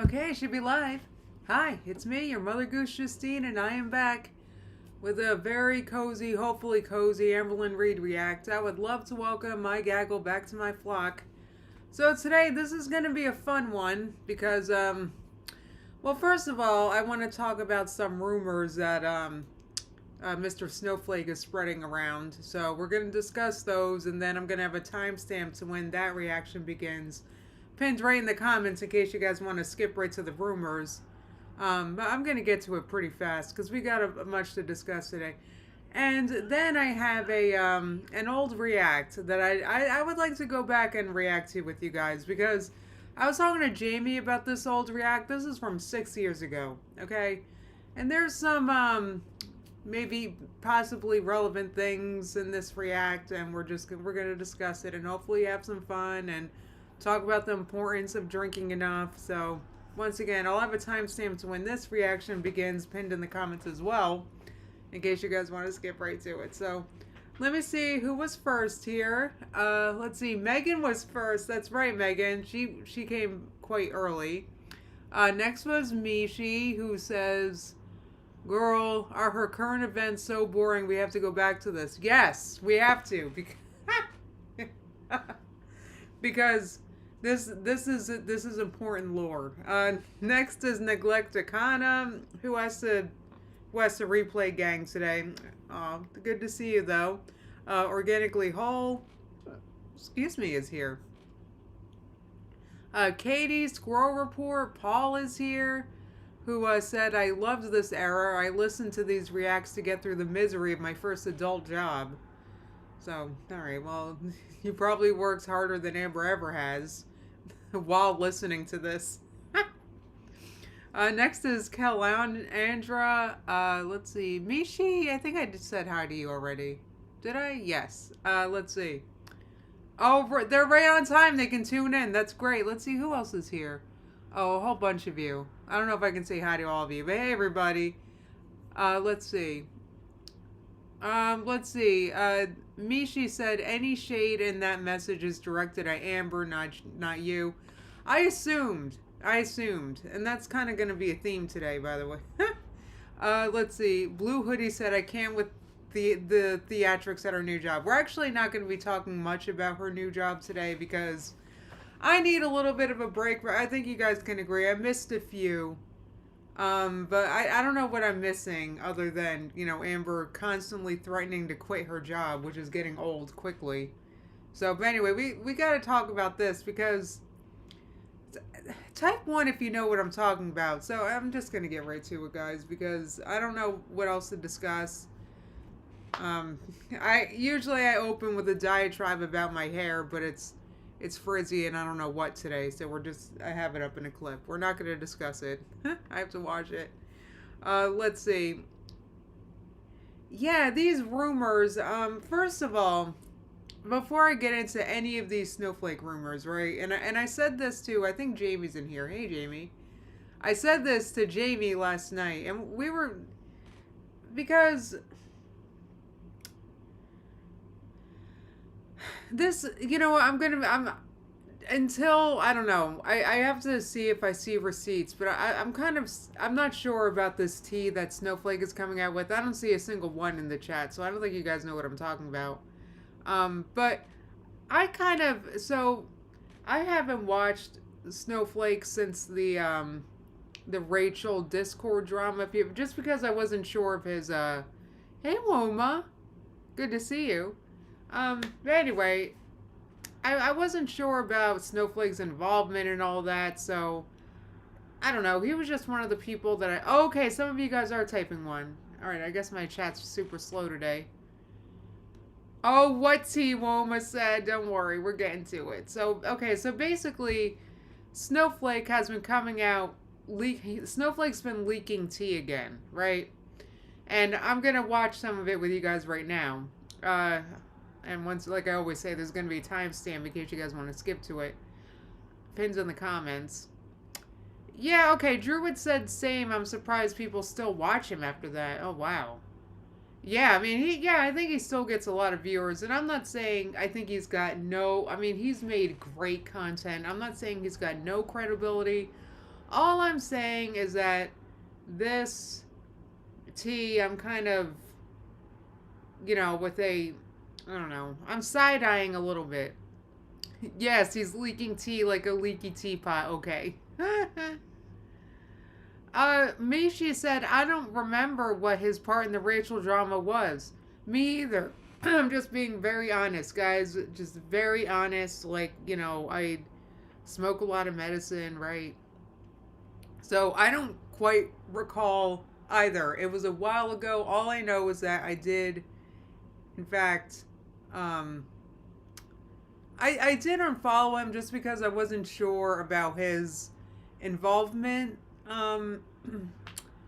Okay, should be live. Hi, it's me, your Mother Goose Justine, and I am back with a very cozy, hopefully cozy Amberlyn Reed react. I would love to welcome my gaggle back to my flock. So today, this is going to be a fun one because, well, first of all, I want to talk about some rumors that Mr. Snowflake is spreading around. So we're going to discuss those, and then I'm going to have a timestamp to when that reaction begins pinned right in the comments in case you guys want to skip right to the rumors. But I'm going to get to it pretty fast because we got much to discuss today. And then I have a an old react that I would like to go back and react to with you guys because I was talking to Jamie about this old react. This is from 6 years ago, okay? And there's some maybe possibly relevant things in this react, and we're gonna discuss it and hopefully have some fun and talk about the importance of drinking enough. So once again, I'll have a timestamp to when this reaction begins pinned in the comments as well, in case you guys want to skip right to it. So let me see who was first here. Let's see, Megan was first. That's right, Megan. She came quite early. Next was Mishi, who says, "Girl, are her current events so boring? We have to go back to this." Yes, we have to because this is important lore. Next is Neglecticana, who has to replay gang today. Good to see you though. Organically Whole, excuse me, is here. Katie, Squirrel Report, Paul is here, who said, "I loved this era. I listened to these reacts to get through the misery of my first adult job." So, alright, well, you probably worked harder than Amber ever has while listening to this. Next is Andra. Let's see. Mishi, I think I just said hi to you already. Did I? Yes. Let's see. Oh, they're right on time. They can tune in. That's great. Let's see who else is here. Oh, a whole bunch of you. I don't know if I can say hi to all of you, but hey, everybody. Let's see. Let's see. Mishi said any shade in that message is directed at Amber, not you. I assumed, and that's kind of going to be a theme today, by the way. Let's see. Blue Hoodie said, "I can't with the theatrics at her new job." We're actually not going to be talking much about her new job today because I need a little bit of a break. I think you guys can agree. I missed a few. But I don't know what I'm missing other than, Amber constantly threatening to quit her job, which is getting old quickly. So, but anyway, we got to talk about this because type 1 if you know what I'm talking about. So I'm just going to get right to it, guys, because I don't know what else to discuss. I open with a diatribe about my hair, but it's frizzy and I don't know what today, so I have it up in a clip. We're not going to discuss it. I have to watch it. Let's see. Yeah, these rumors, first of all, before I get into any of these snowflake rumors, right, and I said this to, I think Jamie's in here. Hey, Jamie. I said this to Jamie last night, and because this, until, I don't know, I have to see if I see receipts, but I'm not sure about this tea that Snowflake is coming out with. I don't see a single one in the chat, so I don't think you guys know what I'm talking about. But so I haven't watched Snowflake since the Rachel Discord drama, just because I wasn't sure of his, hey Woma, good to see you. But anyway, I wasn't sure about Snowflake's involvement and all that, so I don't know. He was just one of the people that okay, some of you guys are typing one. Alright, I guess my chat's super slow today. Oh, what T Woma said. Don't worry, we're getting to it. So, okay, so basically, Snowflake has been coming out, Snowflake's been leaking tea again, right? And I'm gonna watch some of it with you guys right now. And once, like I always say, there's going to be a timestamp in case you guys want to skip to it. Pins in the comments. Yeah, okay, Druid said same. I'm surprised people still watch him after that. Oh, wow. Yeah, I mean, I think he still gets a lot of viewers. And I'm not saying I think he's got he's made great content. I'm not saying he's got no credibility. All I'm saying is that this tea, I'm kind of, with I don't know, I'm side-eyeing a little bit. Yes, he's leaking tea like a leaky teapot, okay. Mishi said, I don't remember what his part in the Rachel drama was. Me either. I'm just being very honest, guys. Just very honest. Like, I smoke a lot of medicine, right? So I don't quite recall either. It was a while ago. All I know is that I did, in fact, um, I did unfollow him just because I wasn't sure about his involvement.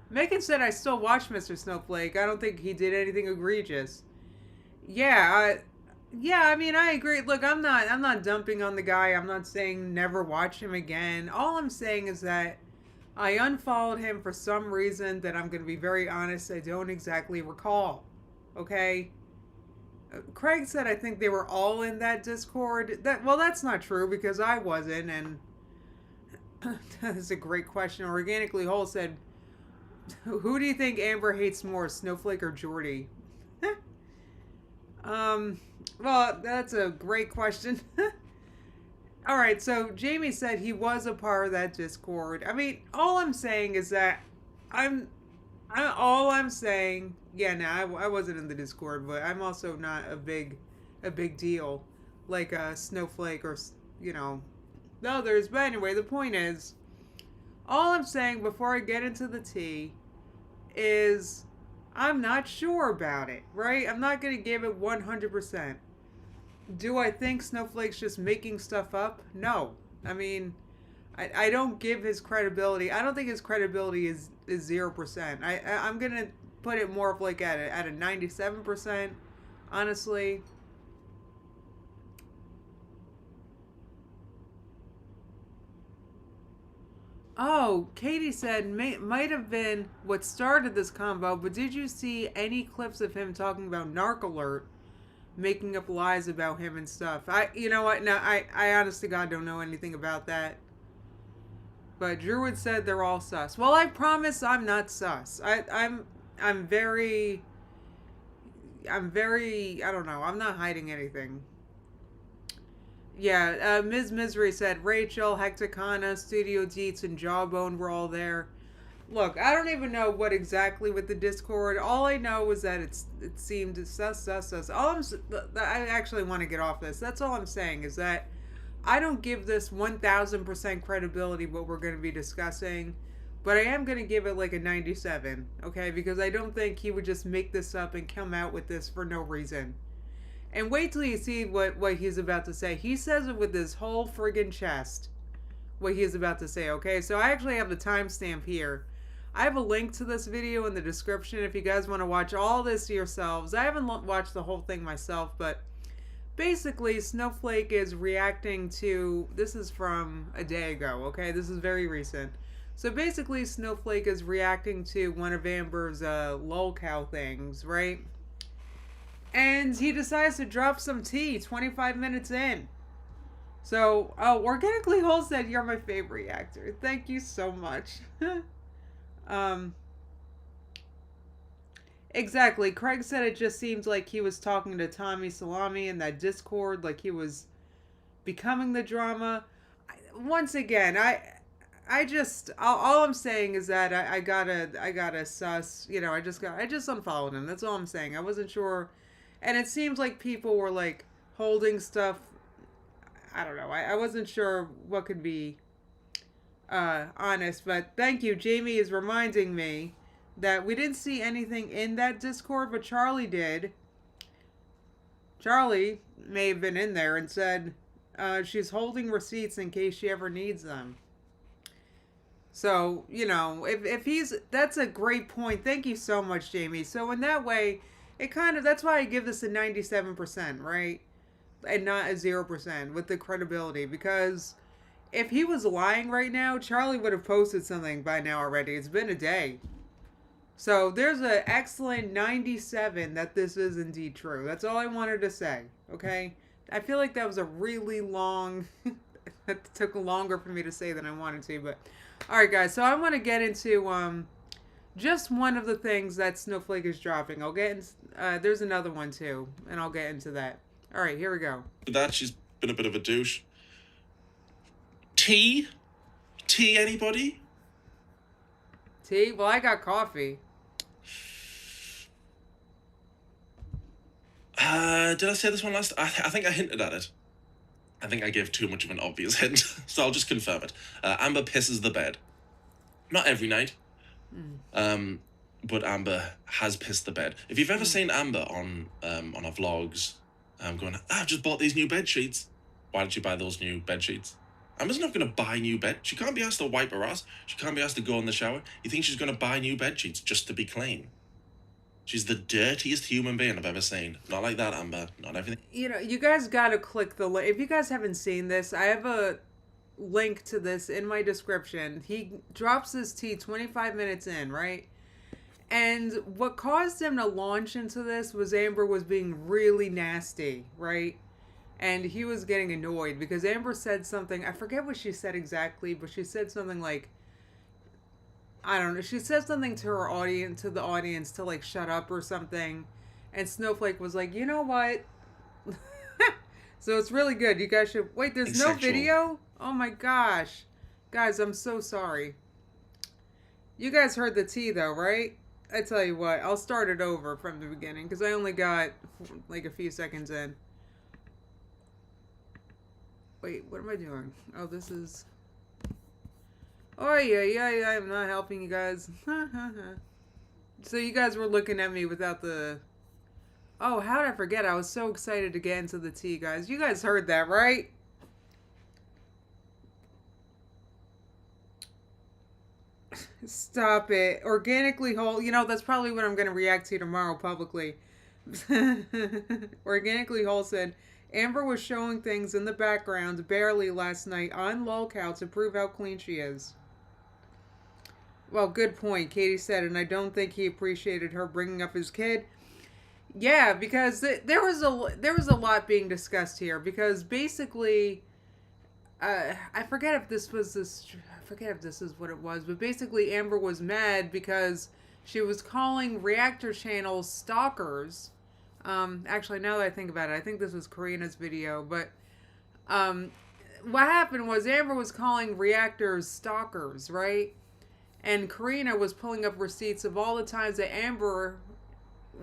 Megan said I still watch Mr. Snowflake. I don't think he did anything egregious. Yeah, yeah. I mean, I agree. Look, I'm not dumping on the guy. I'm not saying never watch him again. All I'm saying is that I unfollowed him for some reason that I'm going to be very honest. I don't exactly recall. Okay. Craig said I think they were all in that Discord. That's not true because I wasn't, and that's a great question. Organically Whole said, "Who do you think Amber hates more, Snowflake or Jordy?" Well, that's a great question. All right, so Jamie said he was a part of that Discord. I mean, all I'm saying is that I'm all I'm saying, yeah, no, I wasn't in the Discord, but I'm also not a big deal like a Snowflake or the others. But anyway, the point is, all I'm saying before I get into the tea is I'm not sure about it, right? I'm not going to give it 100%. Do I think Snowflake's just making stuff up? No. I mean, I don't give his credibility. I don't think his credibility is 0%. I'm gonna put it more of like at a 97%, honestly. Oh, Katie said might have been what started this combo, but did you see any clips of him talking about Narc Alert, making up lies about him and stuff? You know what? No, I honestly God don't know anything about that. But Druid said they're all sus. Well, I promise I'm not sus. I'm very I don't know. I'm not hiding anything. Yeah, Ms. Misery said Rachel, Hecticana, Studio Deets, and Jawbone were all there. Look, I don't even know what exactly with the Discord. All I know is that it seemed sus. I actually want to get off this. That's all I'm saying is that I don't give this 1000% credibility what we're going to be discussing, but I am going to give it like a 97, okay? Because I don't think he would just make this up and come out with this for no reason. And wait till you see what he's about to say. He says it with his whole friggin' chest, what he's about to say, okay? So I actually have the timestamp here. I have a link to this video in the description if you guys want to watch all this yourselves. I haven't watched the whole thing myself, but basically Snowflake is reacting to, this is from a day ago, okay? This is very recent. So basically Snowflake is reacting to one of Amber's lolcow things, right? And he decides to drop some tea 25 minutes in. So, Organically Whole said, "You're my favorite actor." Thank you so much. um, exactly. Craig said it just seems like he was talking to Tommy Salami in that Discord, like he was becoming the drama. Once again, I just all I'm saying is that I gotta sus. I just unfollowed him. That's all I'm saying. I wasn't sure, and it seems like people were like holding stuff. I don't know. I wasn't sure what could be honest, but thank you. Jamie is reminding me that we didn't see anything in that Discord, but Charlie did. Charlie may have been in there and said she's holding receipts in case she ever needs them. So, if he's, that's a great point. Thank you so much, Jamie. So in that way, that's why I give this a 97%, right? And not a 0% with the credibility, because if he was lying right now, Charlie would have posted something by now already. It's been a day. So there's an excellent 97 that this is indeed true. That's all I wanted to say, okay? I feel like that was a really long It took longer for me to say than I wanted to, but all right, guys. So I want to get into just one of the things that Snowflake is dropping. I'll get in, there's another one too, and I'll get into that. All right, here we go. With that, she's been a bit of a douche. Tea? Tea, anybody? Tea? Well, I got coffee. Did I say this one last? I think I hinted at it. I think I gave too much of an obvious hint, so I'll just confirm it. Amber pisses the bed. Not every night. But Amber has pissed the bed. If you've ever seen Amber on her vlogs, going, I've just bought these new bed sheets. Why did you buy those new bed sheets? Amber's not going to buy new bed. She can't be asked to wipe her ass. She can't be asked to go in the shower. You think she's going to buy new bed sheets just to be clean? She's the dirtiest human being I've ever seen. Not like that, Amber. Not everything. You know, you guys gotta click the link. If you guys haven't seen this, I have a link to this in my description. He drops this tea 25 minutes in, right? And what caused him to launch into this was Amber was being really nasty, right? And he was getting annoyed because Amber said something, I forget what she said exactly, but she said something like, I don't know, she said something to her audience, to the audience to like shut up or something. And Snowflake was like, you know what? So it's really good. You guys should, wait, there's no video? Oh my gosh. Guys, I'm so sorry. You guys heard the tea though, right? I tell you what, I'll start it over from the beginning because I only got like a few seconds in. Wait, what am I doing? Oh, this is... Oh, yeah, I'm not helping you guys. So you guys were looking at me without the... Oh, how did I forget? I was so excited to get into the tea, guys. You guys heard that, right? Stop it. Organically whole... You know, that's probably what I'm going to react to tomorrow publicly. Organically whole said... Amber was showing things in the background barely last night on lolcow to prove how clean she is. Well, good point, Katie said, and I don't think he appreciated her bringing up his kid. Yeah, because there was a lot being discussed here. Because basically, I forget if this is what it was, but basically Amber was mad because she was calling reactor channels stalkers. Actually, now that I think about it, I think this was Karina's video, but what happened was Amber was calling reactors stalkers, right? And Karina was pulling up receipts of all the times that Amber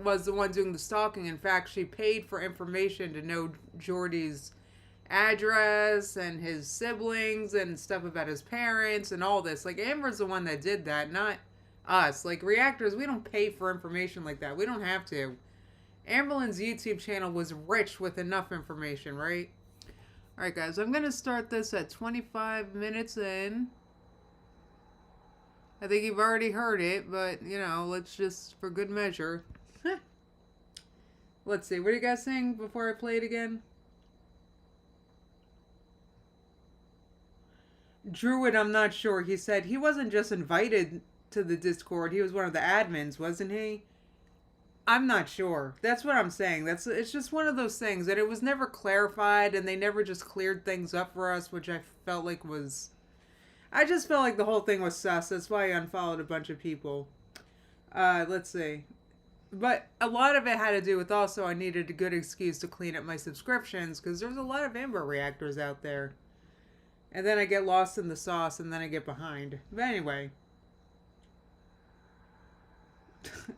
was the one doing the stalking. In fact, she paid for information to know Jordy's address and his siblings and stuff about his parents and all this. Like, Amber's the one that did that, not us. Like, reactors, we don't pay for information like that. We don't have to. Amberlynn's YouTube channel was rich with enough information, right? Alright, guys, I'm going to start this at 25 minutes in. I think you've already heard it, but, you know, let's just, for good measure. Let's see, what are you guys saying before I play it again? Druid, I'm not sure. He said he wasn't just invited to the Discord. He was one of the admins, wasn't he? I'm not sure. That's what I'm saying. It's just one of those things that it was never clarified and they never just cleared things up for us, which I felt like was... I just felt like the whole thing was sus. That's why I unfollowed a bunch of people. Let's see. But a lot of it had to do with also I needed a good excuse to clean up my subscriptions because there's a lot of Amber reactors out there. And then I get lost in the sauce and then I get behind. But anyway.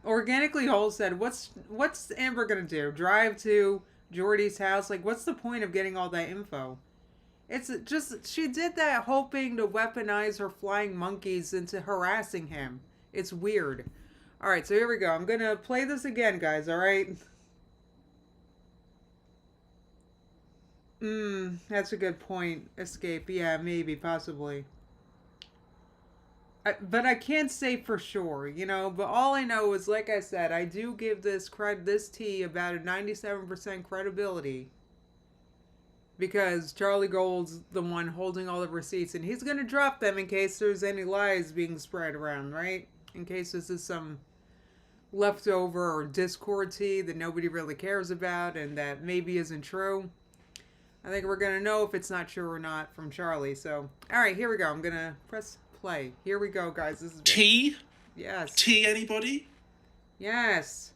Organically Whole said, what's Amber gonna do? Drive to Jordy's house? Like, what's the point of getting all that info? It's just, she did that hoping to weaponize her flying monkeys into harassing him. It's weird. Alright, so here we go. I'm gonna play this again, guys, alright? That's a good point. Escape. Yeah, maybe, possibly. But I can't say for sure, you know? But all I know is, like I said, I do give this tea about a 97% credibility. Because Charlie Gold's the one holding all the receipts, and he's going to drop them in case there's any lies being spread around, right? In case this is some leftover or Discord tea that nobody really cares about and that maybe isn't true. I think we're going to know if it's not true or not from Charlie. So, all right, here we go. I'm going to press play. Here we go, guys. This is Tea? Yes. Tea, anybody? Yes.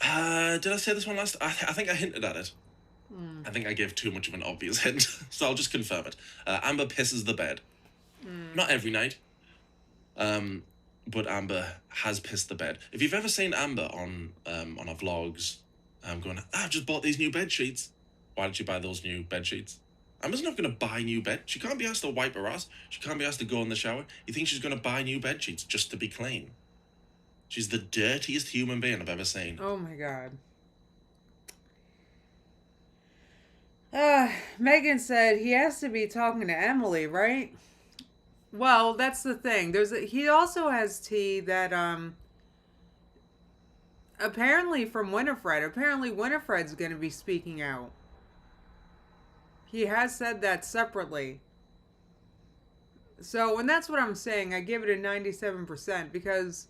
Did I say this one last? I think I hinted at it. I think I gave too much of an obvious hint, so I'll just confirm it. Amber pisses the bed. Not every night. But Amber has pissed the bed. If you've ever seen Amber on our vlogs, going, I've just bought these new bed sheets. Why did you buy those new bed sheets? Amber's not going to buy new bed. She can't be asked to wipe her ass. She can't be asked to go in the shower. You think she's going to buy new bed sheets just to be clean? She's the dirtiest human being I've ever seen. Oh my god. Megan said he has to be talking to Emily, right? Well, that's the thing. He also has tea that apparently from Winifred. Apparently Winifred's going to be speaking out. He has said that separately. So, and that's what I'm saying. I give it a 97% because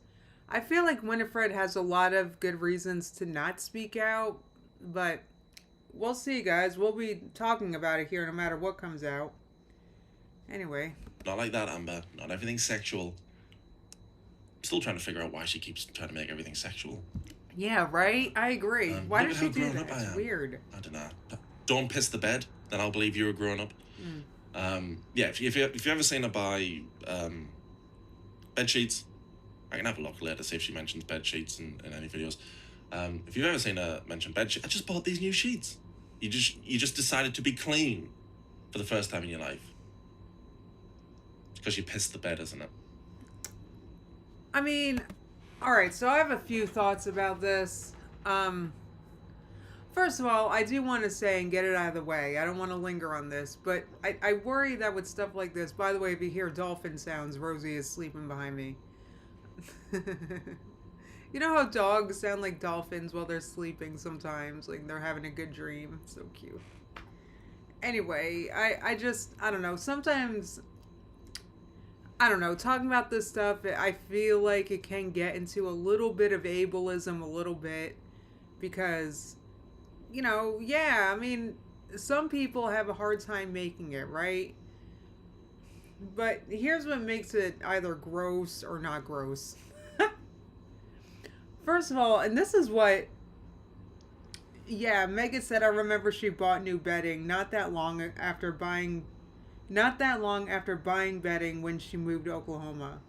I feel like Winifred has a lot of good reasons to not speak out, but we'll see, guys. We'll be talking about it here no matter what comes out. Anyway. Not like that, Amber. Not everything sexual. I'm still trying to figure out why she keeps trying to make everything sexual. Yeah, right? I agree. Why does she do that? It's weird. I don't know. Don't piss the bed, then I'll believe you're a grown-up. Yeah, if you've ever seen her buy bed sheets, I can have a look later, see if she mentions bed sheets in any videos. If you've ever seen her mention bed sheets, I just bought these new sheets. You just decided to be clean for the first time in your life. It's because you pissed the bed, isn't it? I mean, alright, so I have a few thoughts about this. First of all, I do want to say and get it out of the way. I don't want to linger on this, but I worry that with stuff like this, by the way, if you hear dolphin sounds, Rosie is sleeping behind me. You know how dogs sound like dolphins while they're sleeping sometimes? Like they're having a good dream. So cute. Anyway, I don't know. Sometimes, I don't know, talking about this stuff, I feel like it can get into a little bit of ableism a little bit because, you know, yeah, I mean, some people have a hard time making it, right? But here's what makes it either gross or not gross. First of all, and this is what, yeah, Megan said, I remember she bought new bedding not that long after buying bedding when she moved to Oklahoma.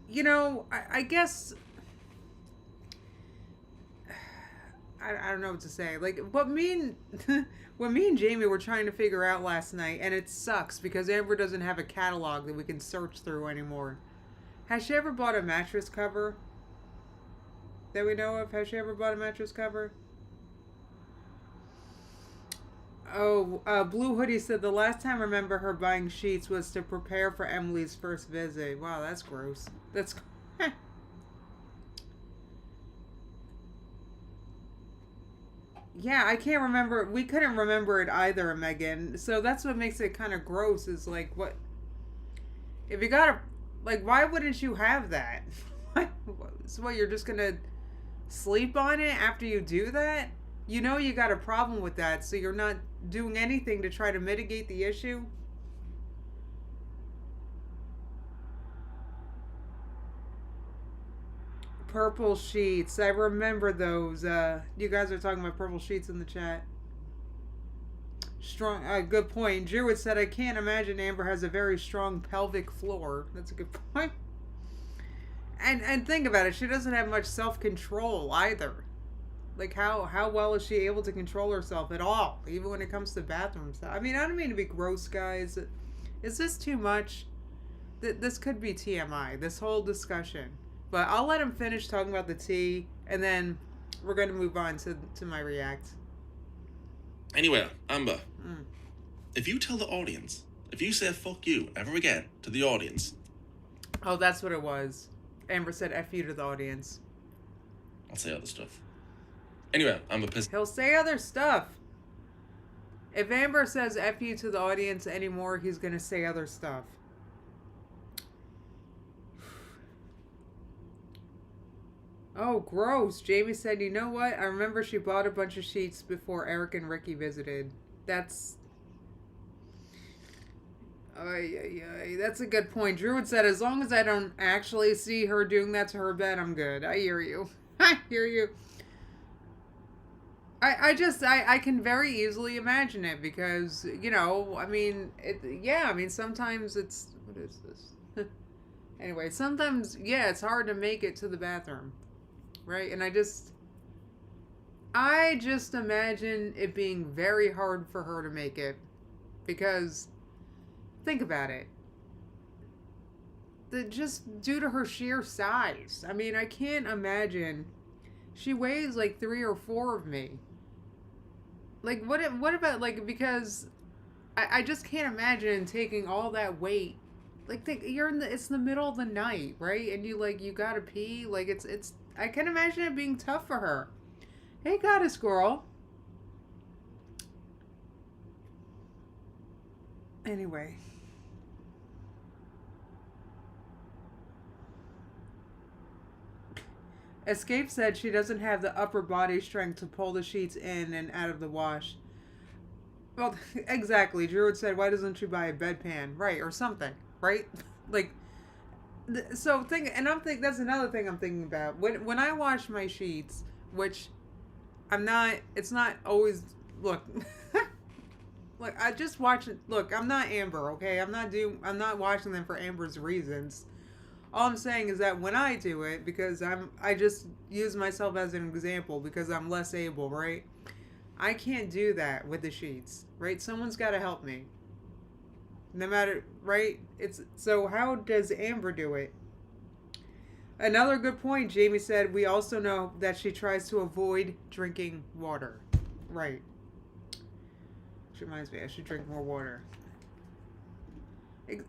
You know, I guess, I don't know what to say. Like, what me and Jamie were trying to figure out last night, and it sucks because Amber doesn't have a catalog that we can search through anymore. Has she ever bought a mattress cover? That we know of? Has she ever bought a mattress cover? Oh, Blue Hoodie said the last time I remember her buying sheets was to prepare for Emily's first visit. Wow, that's gross. That's... Yeah, I can't remember. We couldn't remember it either, Megan. So that's what makes it kind of gross is like, what... If you gotta... Like, why wouldn't you have that? So what, you're just gonna sleep on it after you do that? You know you got a problem with that, so you're not doing anything to try to mitigate the issue? Purple sheets. I remember those. You guys are talking about purple sheets in the chat. Strong. Good point. Jewett said, I can't imagine Amber has a very strong pelvic floor. That's a good point. And think about it. She doesn't have much self-control either. Like, how well is she able to control herself at all? Even when it comes to bathroom stuff. I mean, I don't mean to be gross, guys. Is this too much? This could be TMI, this whole discussion. But I'll let him finish talking about the tea, and then we're going to move on to my react. Anyway, Amber, if you tell the audience, if you say fuck you ever again to the audience... Oh, that's what it was. Amber said F you to the audience. I'll say other stuff. Anyway, Amber pissed... He'll say other stuff. If Amber says F you to the audience anymore, he's going to say other stuff. Oh, gross. Jamie said, you know what? I remember she bought a bunch of sheets before Eric and Ricky visited. That's. Ay, ay, ay. That's a good point. Druid said, as long as I don't actually see her doing that to her bed, I'm good. I hear you. I hear you. I can very easily imagine it because, I mean, yeah, I mean, sometimes it's, what is this? Anyway, sometimes, yeah, it's hard to make it to the bathroom, right? And I just imagine it being very hard for her to make it because, think about it. Just due to her sheer size. I mean, I can't imagine. She weighs like 3 or 4 of me. Like what about like because I just can't imagine taking all that weight. Like think you're in the it's the middle of the night, right? And you gotta pee. Like it's I can imagine it being tough for her. Hey, got a squirrel. Anyway. Escape said she doesn't have the upper body strength to pull the sheets in and out of the wash. Well, exactly. Druid said, why doesn't she buy a bedpan? Right, or something, right? Like, so think, and that's another thing I'm thinking about. When I wash my sheets, which it's not always, look, look, I just watch it. Look, I'm not Amber, okay? I'm not washing them for Amber's reasons. All I'm saying is that when I do it, because I just use myself as an example because I'm less able, right? I can't do that with the sheets, right? Someone's got to help me. No matter, right? So how does Amber do it? Another good point, Jamie said, we also know that she tries to avoid drinking water. Right. Which reminds me, I should drink more water.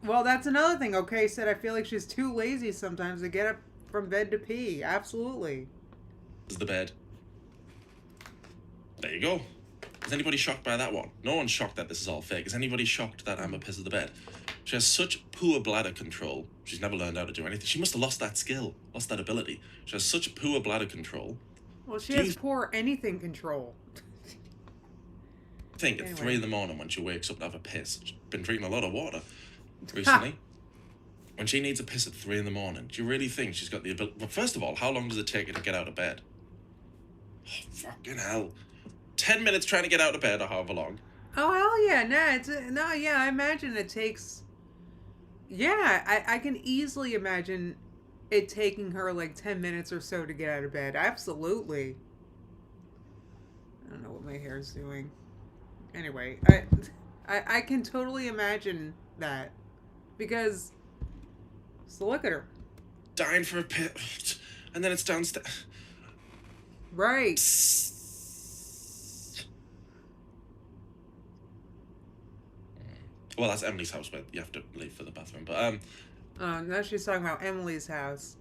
Well, that's another thing. Okay, said I feel like she's too lazy sometimes to get up from bed to pee. Absolutely. Is the bed. There you go. Is anybody shocked by that one? No one's shocked that this is all fake. Is anybody shocked that Amber pisses the bed? She has such poor bladder control. She's never learned how to do anything. She must have lost that skill, lost that ability. She has such poor bladder control. Well, she has poor anything control. Think at 3 a.m. when she wakes up to have a piss. She's been drinking a lot of water recently. When she needs a piss at 3 a.m, do you really think she's got the ability? Well, first of all, how long does it take her to get out of bed? Oh, fucking hell. 10 minutes trying to get out of bed or however long. Oh, hell yeah. Yeah, I imagine it takes... Yeah, I can easily imagine it taking her like 10 minutes or so to get out of bed. Absolutely. I don't know what my hair's doing. Anyway, I can totally imagine that. Because, so look at her. Dying for a piss. And then it's downstairs. Right. Well, that's Emily's house, but you have to leave for the bathroom. But now she's talking about Emily's house.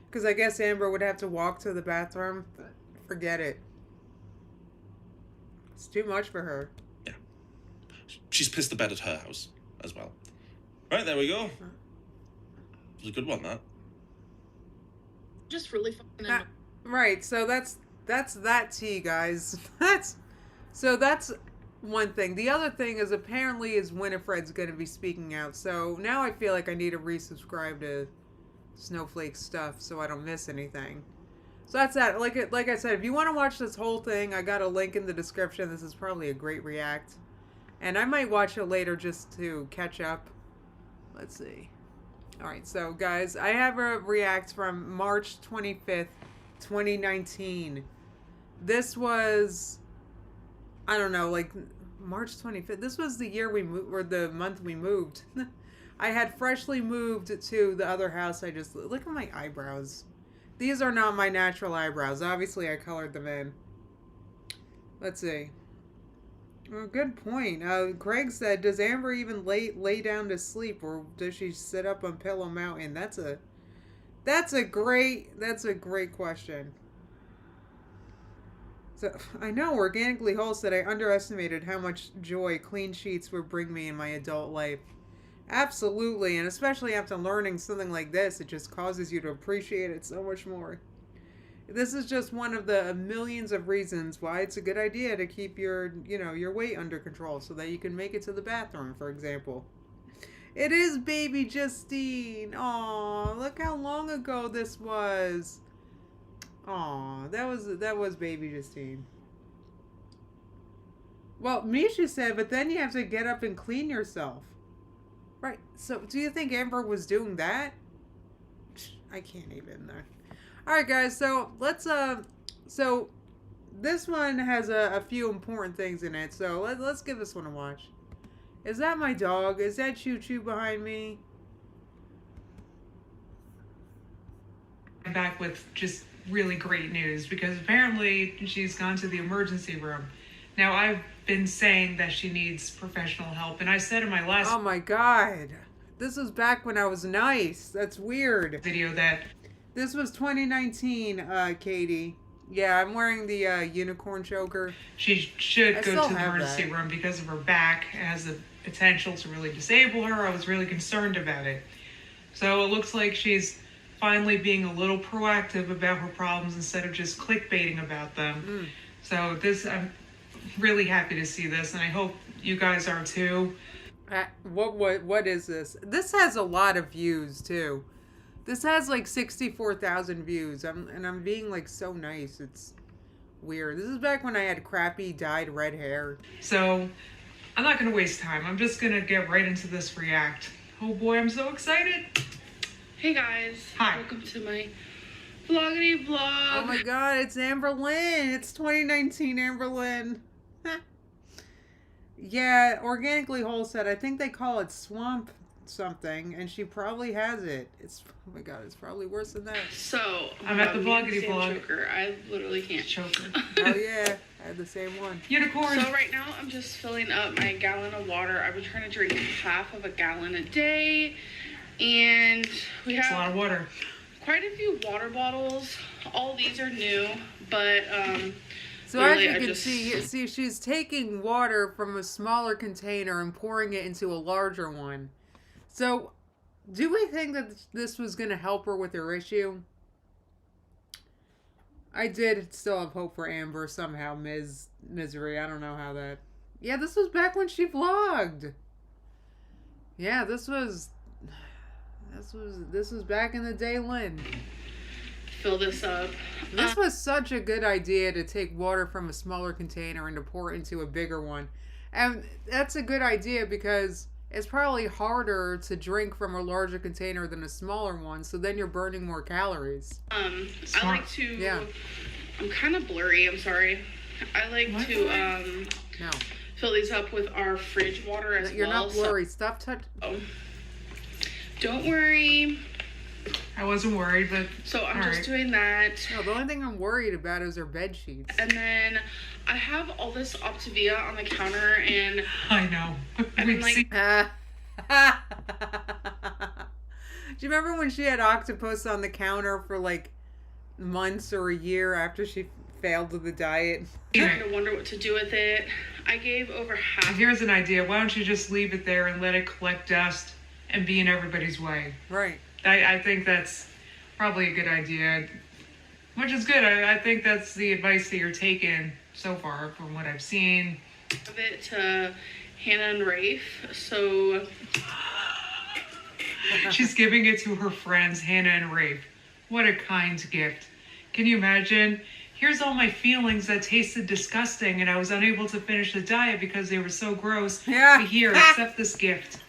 Because I guess Amber would have to walk to the bathroom. But forget it. It's too much for her. Yeah. She's pissed the bed at her house as well. Right, there we go. It was a good one, that. Just really fun. Right, so that's that tea, guys. That's one thing. The other thing is apparently is Winifred's going to be speaking out. So now I feel like I need to resubscribe to Snowflake stuff so I don't miss anything. So that's that. Like I said, if you want to watch this whole thing, I got a link in the description. This is probably a great react. And I might watch it later just to catch up. Let's see. Alright, so guys, I have a react from March 25th, 2019. This was, I don't know, like March 25th. This was the year we moved, or the month we moved. I had freshly moved to the other house. Look at my eyebrows. These are not my natural eyebrows. Obviously, I colored them in. Let's see. Well, good point. Craig said, does Amber even lay down to sleep, or does she sit up on Pillow Mountain? That's a great question. So, I know, Organically Whole said, I underestimated how much joy clean sheets would bring me in my adult life. Absolutely, and especially after learning something like this, it just causes you to appreciate it so much more. This is just one of the millions of reasons why it's a good idea to keep your, your weight under control so that you can make it to the bathroom, for example. It is baby Justine. Aw, look how long ago this was. Aw, that was baby Justine. Well, Misha said, but then you have to get up and clean yourself. Right. So, do you think Amber was doing that? I can't even. All right, guys. So let's so this one has a few important things in it. So let's give this one a watch. Is that my dog? Is that Choo Choo behind me? I'm back with just really great news because apparently she's gone to the emergency room. Now, I've been saying that she needs professional help, and I said in my last Oh my god. This was back when I was nice. That's weird. video that This was 2019, Katie. Yeah, I'm wearing the unicorn choker. she should I go still to the have emergency that. room because of her back. It has the potential to really disable her. I was really concerned about it. So it looks like she's finally being a little proactive about her problems instead of just clickbaiting about them. So I'm really happy to see this, and I hope you guys are too. What is this? This has a lot of views too. This has like 64,000 views. I'm being like so nice. It's weird. This is back when I had crappy dyed red hair. So I'm not going to waste time. I'm just going to get right into this react. Oh boy, I'm so excited. Hey guys. Hi. Welcome to my vloggity vlog. Oh my god, it's Amber Lynn. It's 2019 Amber Lynn. Yeah, Organically Whole said, I think they call it swamp something, and she probably has it. Oh my god, it's probably worse than that. So, I'm at the vloggity Sam vlog. Choker. I literally can't. Choker. Oh yeah, I had the same one. Unicorn. So right now I'm just filling up my gallon of water. I've been trying to drink half of a gallon a day, and we It's a lot have of water. quite a few water bottles. All these are new, but So as Literally, you I can just- see, she's taking water from a smaller container and pouring it into a larger one. So, do we think that this was going to help her with her issue? I did still have hope for Amber somehow, Misery. I don't know how that... Yeah, this was back when she vlogged. Yeah, this was back in the day, Lynn. fill this up. This was such a good idea to take water from a smaller container and to pour it into a bigger one. And that's a good idea because it's probably harder to drink from a larger container than a smaller one, so then you're burning more calories. I Smart. like to. Yeah. I'm kind of blurry. I'm sorry. I like What? to No, fill these up with our fridge water as you're well. not blurry. Stop touching. So, don't worry. I wasn't worried, but So I'm All just right. doing that. No, the only thing I'm worried about is her bed sheets. And then I have all this Optavia on the counter, and I know. And We've like- seen Do you remember when she had octopus on the counter for like months or a year after she failed with the diet? I'm trying to wonder what to do with it. I gave over half. Here's an idea. Why don't you just leave it there and let it collect dust and be in everybody's way? Right. I think that's probably a good idea. Which is good. I think that's the advice that you're taking so far from what I've seen. Of it to Hannah and Rafe. So She's giving it to her friends, Hannah and Rafe. What a kind gift. Can you imagine? Here's all my feelings that tasted disgusting and I was unable to finish the diet because they were so gross. Yeah. But here, accept this gift.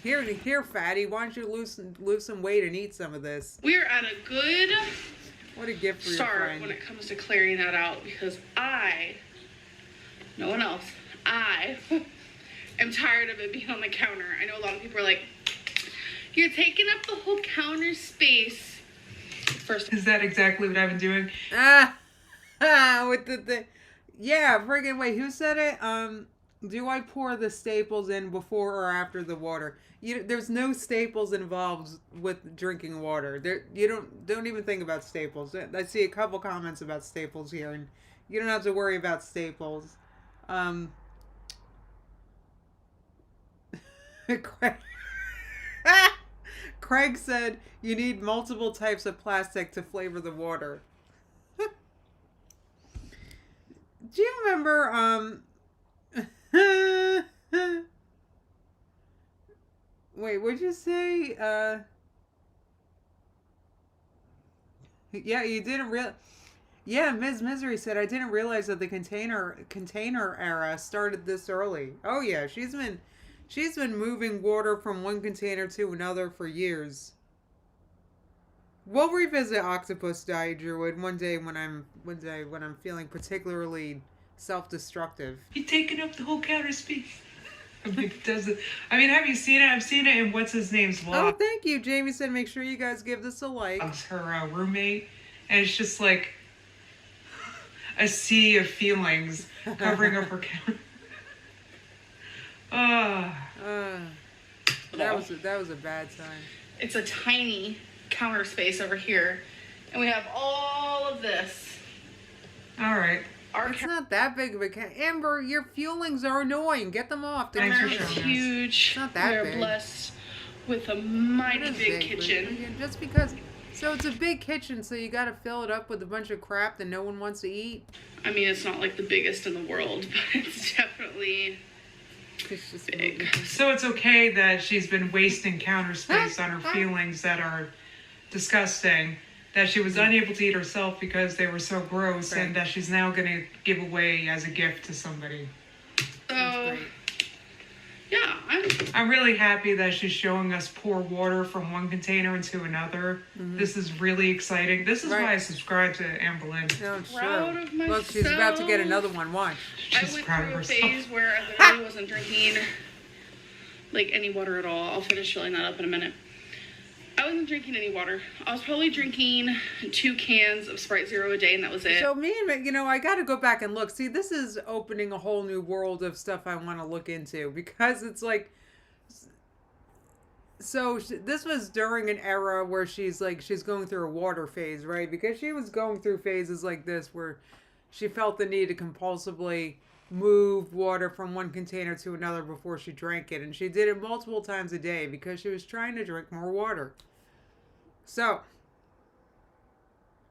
Here, fatty. Why don't you lose some weight and eat some of this? we're at a good What a gift for your start friend. when it comes to clearing that out, because no one else, I am tired of it being on the counter. I know a lot of people are like, you're taking up the whole counter space. First, Is that exactly what I've been doing? With the yeah, friggin' wait, who said it? Do I pour the staples in before or after the water? There's no staples involved with drinking water. You don't even think about staples. I see a couple comments about staples here, and you don't have to worry about staples. Craig said you need multiple types of plastic to flavor the water. Do you remember, wait, what'd you say? Yeah, you didn't Yeah, Ms. Misery said, I didn't realize that the container era started this early. Oh yeah, she's been moving water from one container to another for years. We'll revisit octopus diet, Druid, one day when I'm feeling particularly self-destructive. You're taking up the whole counter space. I mean, have you seen it? I've seen it in what's his name's Oh, vlog. thank you. Jamie said make sure you guys give this a like. Her roommate, and it's just like a sea of feelings covering up her counter. That was a bad time. It's a tiny counter space over here, and we have all of this. All right. It's not that big of a Amber, your feelings are annoying. Get them off. The Thanks for camera. showing us. Huge. It's not that we are big. blessed with a mighty It is big but kitchen. again, just because. So it's a big kitchen, so you got to fill it up with a bunch of crap that no one wants to eat. I mean, it's not like the biggest in the world, but it's definitely It's just big. So it's okay that she's been wasting counter space on her feelings that are disgusting, that she was unable to eat herself because they were so gross, Right. and that she's now going to give away as a gift to somebody. So, yeah, I'm really happy that she's showing us pour water from one container into another. This is really exciting. This is Right. why I subscribe to Amber Lynn. No, it's Proud true. of Look, she's about to get myself. another one. Watch. I She's went proud of through a herself. phase where I literally wasn't drinking like any water at all. I'll finish filling that up in a minute. I wasn't drinking any water. I was probably drinking 2 cans of Sprite Zero a day, and that was it. So me and I got to go back and look. See, this is opening a whole new world of stuff I want to look into because it's like. So this was during an era where she's going through a water phase, right? Because she was going through phases like this where she felt the need to compulsively move water from one container to another before she drank it. And she did it multiple times a day because she was trying to drink more water. So,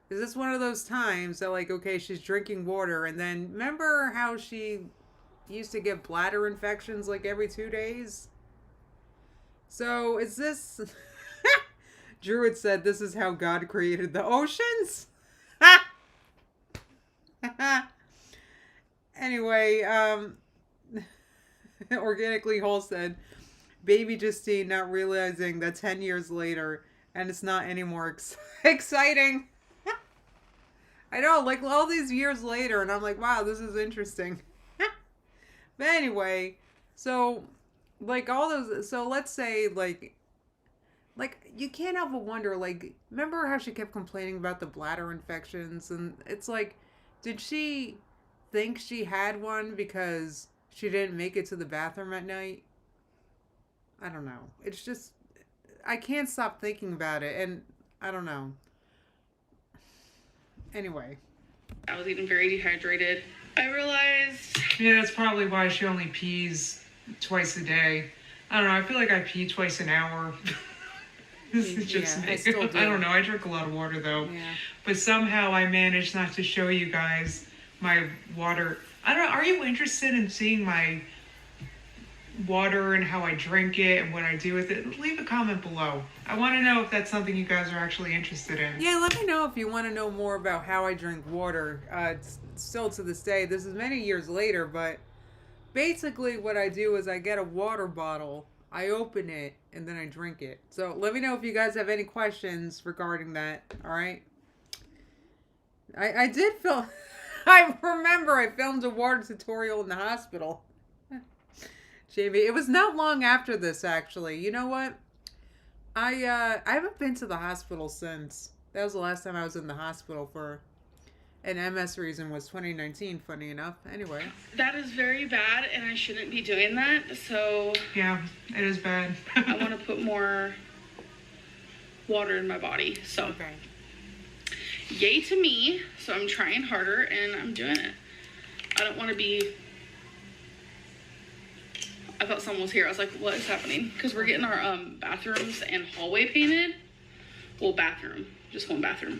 is this one of those times that okay, she's drinking water and then remember how she used to get bladder infections like every 2 days? So, is this... Druid said this is how God created the oceans? Anyway, Organically Whole said, Baby Justine not realizing that 10 years later, and it's not any more exciting. I know, like all these years later, and I'm like, wow, this is interesting. But anyway, so... all those, so let's say, you can't help but wonder, remember how she kept complaining about the bladder infections? And it's did she think she had one because she didn't make it to the bathroom at night? I don't know. It's just, I can't stop thinking about it, and I don't know. Anyway. I was eating very dehydrated. I realized... Yeah, that's probably why she only pees twice a day. I don't know. I feel like I pee twice an hour. This is just Yeah, me. I still do. I don't know. I drink a lot of water though. Yeah. But somehow I managed not to show you guys my water. I don't know. Are you interested in seeing my water and how I drink it and what I do with it? Leave a comment below. I want to know if that's something you guys are actually interested in. Yeah, let me know if you want to know more about how I drink water. It's still to this day. This is many years later, but basically what I do is I get a water bottle, I open it, and then I drink it. So let me know if you guys have any questions regarding that, alright? I did film... I remember I filmed a water tutorial in the hospital. Jamie, it was not long after this, actually. You know what? I haven't been to the hospital since. That was the last time I was in the hospital for an MS reason, was 2019, funny enough. Anyway. That is very bad, and I shouldn't be doing that, so... Yeah, it is bad. I want to put more water in my body, so... Okay. Yay to me, so I'm trying harder, and I'm doing it. I don't want to be... I thought someone was here. I was like, what is happening? Because we're getting our bathrooms and hallway painted. Well, bathroom. Just one bathroom.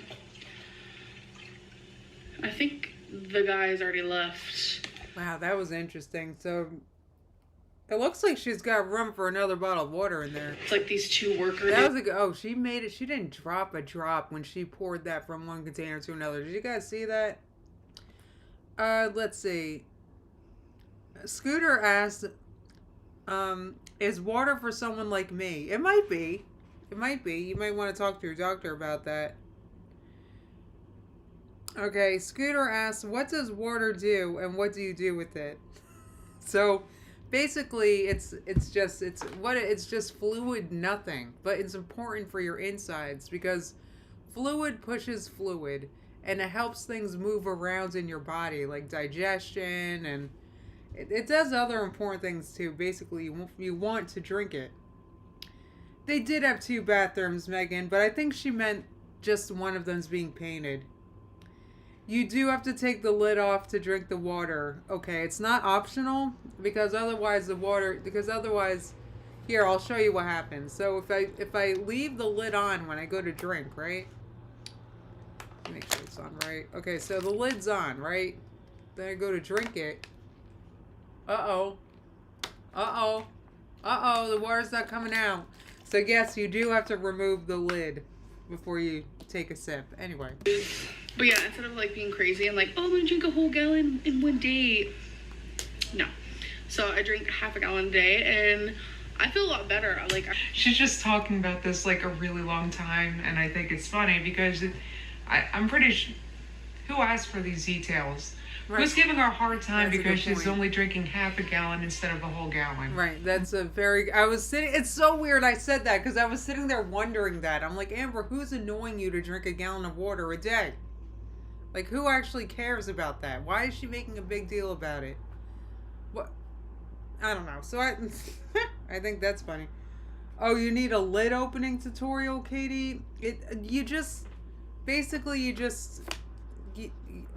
I think the guy's already left. Wow, that was interesting. So it looks like she's got room for another bottle of water in there. It's like these two workers. That was she made it. She didn't drop a drop when she poured that from one container to another. Did you guys see that? Let's see. Scooter asked, is water for someone like me? It might be. It might be. You might want to talk to your doctor about that. Okay, Scooter asks, what does water do and what do you do with it? So basically it's just fluid nothing, but it's important for your insides because fluid pushes fluid and it helps things move around in your body like digestion, and it does other important things too. Basically you want to drink it. They did have 2 bathrooms, Megan, but I think she meant just one of them's being painted. You do have to take the lid off to drink the water. Okay, it's not optional because otherwise here, I'll show you what happens. So if I leave the lid on when I go to drink, right? Make sure it's on right. Okay, so the lid's on, right? Then I go to drink it. Uh-oh. Uh-oh. Uh-oh, the water's not coming out. So yes, you do have to remove the lid before you take a sip. Anyway. But yeah, instead of like being crazy and like, oh, I'm gonna drink a whole gallon in one day. No. So I drink half a gallon a day and I feel a lot better. She's just talking about this like a really long time, and I think it's funny because I'm pretty sure, who asked for these details? Right. Who's giving her a hard time because she's only drinking half a gallon instead of a whole gallon? Right. It's so weird I said that because I was sitting there wondering that. I'm like, Amber, who's annoying you to drink a gallon of water a day? Like, who actually cares about that? Why is she making a big deal about it? What? I don't know. So I think that's funny. Oh, you need a lid opening tutorial, Katie?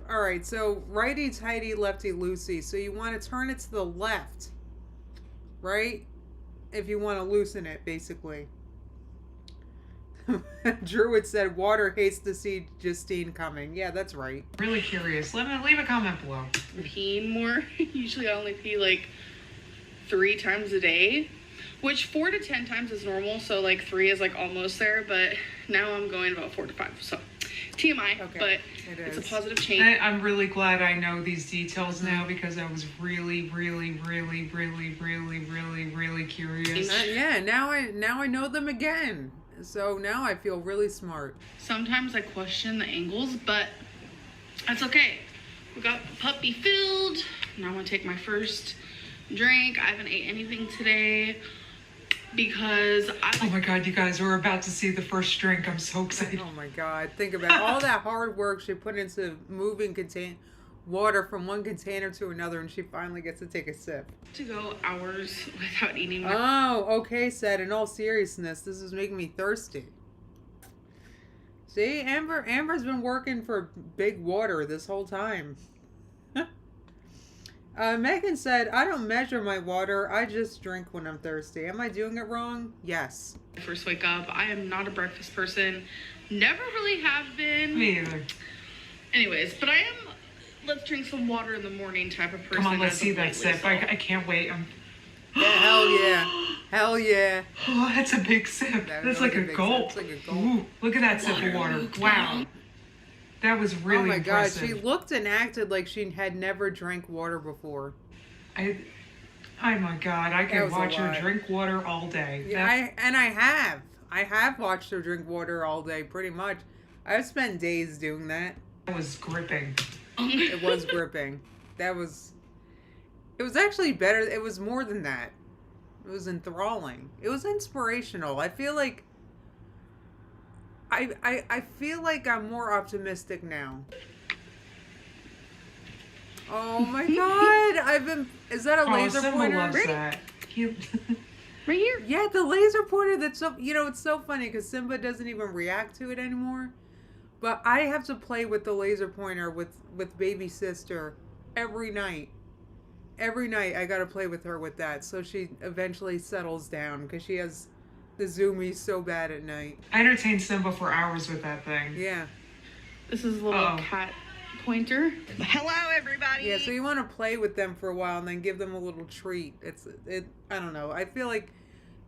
All right, so righty-tighty, lefty-loosey. So you want to turn it to the left, right? If you want to loosen it, basically. Druid said, water hates to see Justine coming. Yeah, that's right. Really curious. Leave a comment below. Peeing more. Usually I only pee like 3 times a day, which 4 to 10 times is normal. So like 3 is like almost there, but now I'm going about 4 to 5. So TMI, okay. But it's a positive change. I'm really glad I know these details now because I was really, really, really, really, really, really, really curious. Yeah, now I know them again. So now I feel really smart. Sometimes I question the angles, but that's okay. We got the puppy filled. Now I'm gonna take my first drink. I haven't ate anything today because oh my god, you guys, we're about to see the first drink. I'm so excited. Oh my god, think about all that hard work she put into moving water from one container to another, and she finally gets to take a sip. To go hours without eating. Oh, okay, said. In all seriousness, this is making me thirsty. See, Amber's been working for big water this whole time. Megan said, I don't measure my water. I just drink when I'm thirsty. Am I doing it wrong? Yes. I first wake up. I am not a breakfast person. Never really have been. Me either. Anyways, but I am let's drink some water in the morning type of person. Come on, let's see that sip. I can't wait. Yeah, hell yeah. Hell yeah. Oh, that's a big sip. That's like a gulp. Like a gulp. Ooh, look at that sip of water. Wow. That was really impressive. Oh my god, she looked and acted like she had never drank water before. Oh my god, I could watch her drink water all day. Yeah, I have watched her drink water all day, pretty much. I've spent days doing that. That was gripping. It was gripping. It was actually better. It was more than that. It was enthralling. It was inspirational. I feel like I feel like I'm more optimistic now. Oh my god! Is that a laser pointer? Loves that. Right here? Yeah, the laser pointer. That's so. It's so funny because Simba doesn't even react to it anymore. But I have to play with the laser pointer with baby sister every night. Every night I gotta play with her with that, so she eventually settles down because she has the zoomies so bad at night. I entertained Simba for hours with that thing. Yeah. This is a little cat pointer. Hello, everybody. Yeah, so you want to play with them for a while and then give them a little treat. I don't know. I feel like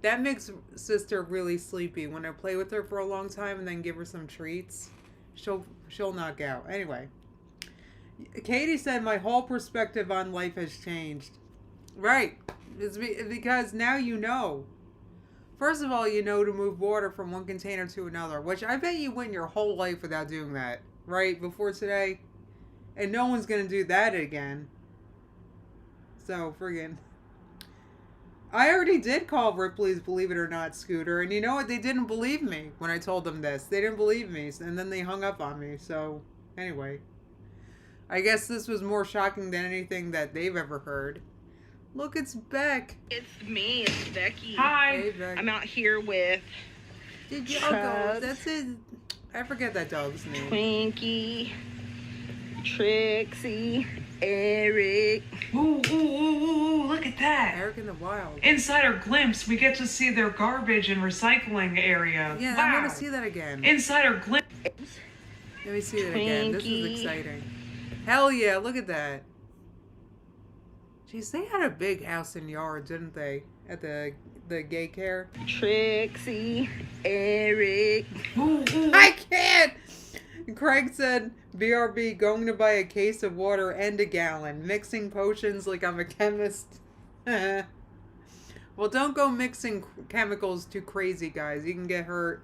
that makes sister really sleepy when I play with her for a long time and then give her some treats. She'll knock out. Anyway, Katie said my whole perspective on life has changed. Right. It's because now you know. First of all, you know to move water from one container to another, which I bet you went your whole life without doing that, right? Before today. And no one's going to do that again. So, friggin'. I already did call Ripley's Believe It or Not scooter, and you know what? They didn't believe me when I told them this. They didn't believe me, and then they hung up on me. So, anyway. I guess this was more shocking than anything that they've ever heard. Look, it's Beck. It's me. It's Becky. Hi. Hey, Beck. I'm out here with Did you? Chuck. Oh, that's it. I forget that dog's name. Twinkie, Trixie, Eric. Ooh, ooh, ooh, ooh, look at that. Eric in the Wild. Insider glimpse, we get to see their garbage and recycling area. Yeah, wow. I want to see that again. Insider glimpse. Let me see that again. This is Twinkie. exciting. Hell yeah, look at that. Jeez, they had a big house and yard, didn't they? At the gay care. Trixie, Eric. Ooh, ooh. I can't! Craig said, BRB, going to buy a case of water and a gallon. Mixing potions like I'm a chemist. Well, don't go mixing chemicals too crazy, guys. You can get hurt.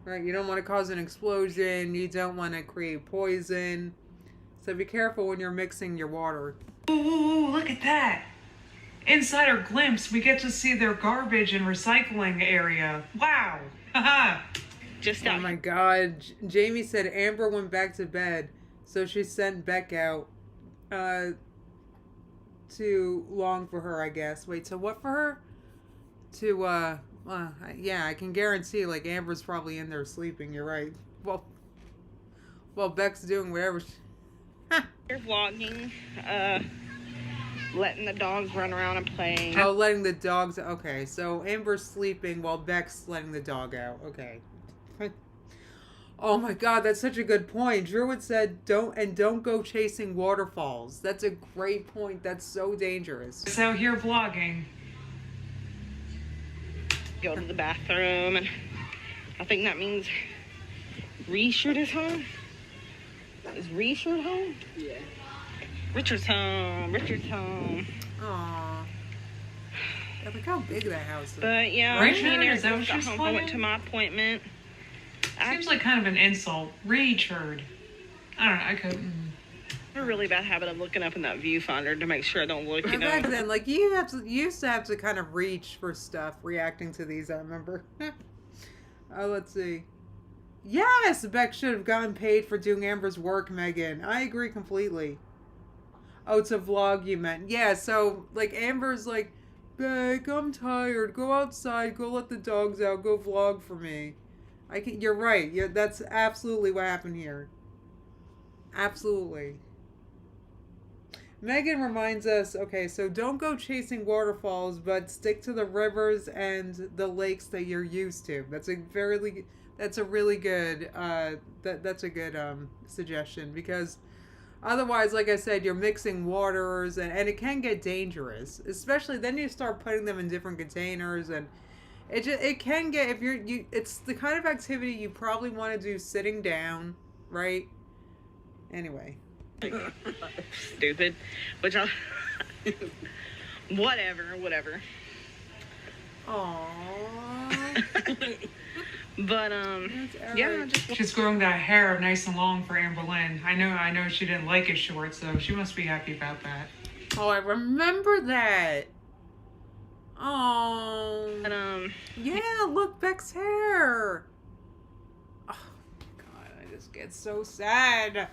Right? You don't want to cause an explosion. You don't want to create poison. So be careful when you're mixing your water. Ooh, ooh, ooh, look at that. Insider glimpse, we get to see their garbage and recycling area. Wow. Haha. Just Oh out my god. Jamie said Amber went back to bed, so she sent Beck out to long for her, I guess. Wait, so what for her? To, yeah, I can guarantee, like, Amber's probably in there sleeping, you're right. Well, Beck's doing whatever here vlogging, letting the dogs run around and playing. Oh, letting the dogs... Okay, so Amber's sleeping while Beck's letting the dog out. Okay. Oh my god, that's such a good point. Druid said, don't go chasing waterfalls. That's a great point. That's so dangerous. So here vlogging. Go to the bathroom, and I think that means Richard is home. Is Richard home? Yeah. Richard's home. Richard's home. Aww. Yeah, look how big that house is. But yeah, Richard, me and Eric is that what both got she's home. I went playing? to my appointment. Seems like kind of an insult. Richard. I don't know, I couldn't. I have a really bad habit of looking up in that viewfinder to make sure I don't look, you And know. back then, like, you used to have to kind of reach for stuff reacting to these, I remember. Oh, let's see. Yes! Beck should have gotten paid for doing Amber's work, Megan. I agree completely. Oh, it's a vlog you meant. Yeah, so, like, Amber's like, Beck, I'm tired. Go outside. Go let the dogs out. Go vlog for me. You're right. Yeah, that's absolutely what happened here. Absolutely. Megan reminds us, okay, so don't go chasing waterfalls, but stick to the rivers and the lakes that you're used to. That's a really good suggestion, because otherwise, like I said, you're mixing waters and it can get dangerous. Especially then you start putting them in different containers, and it can get, if it's the kind of activity you probably want to do sitting down, right? Anyway. Stupid. Which I... Whatever. Aww. But, yeah, just... She's growing that hair nice and long for Amber Lynn. I know she didn't like it short, so she must be happy about that. Oh, I remember that. Oh. But, Yeah, look, Beck's hair. Oh, God, I just get so sad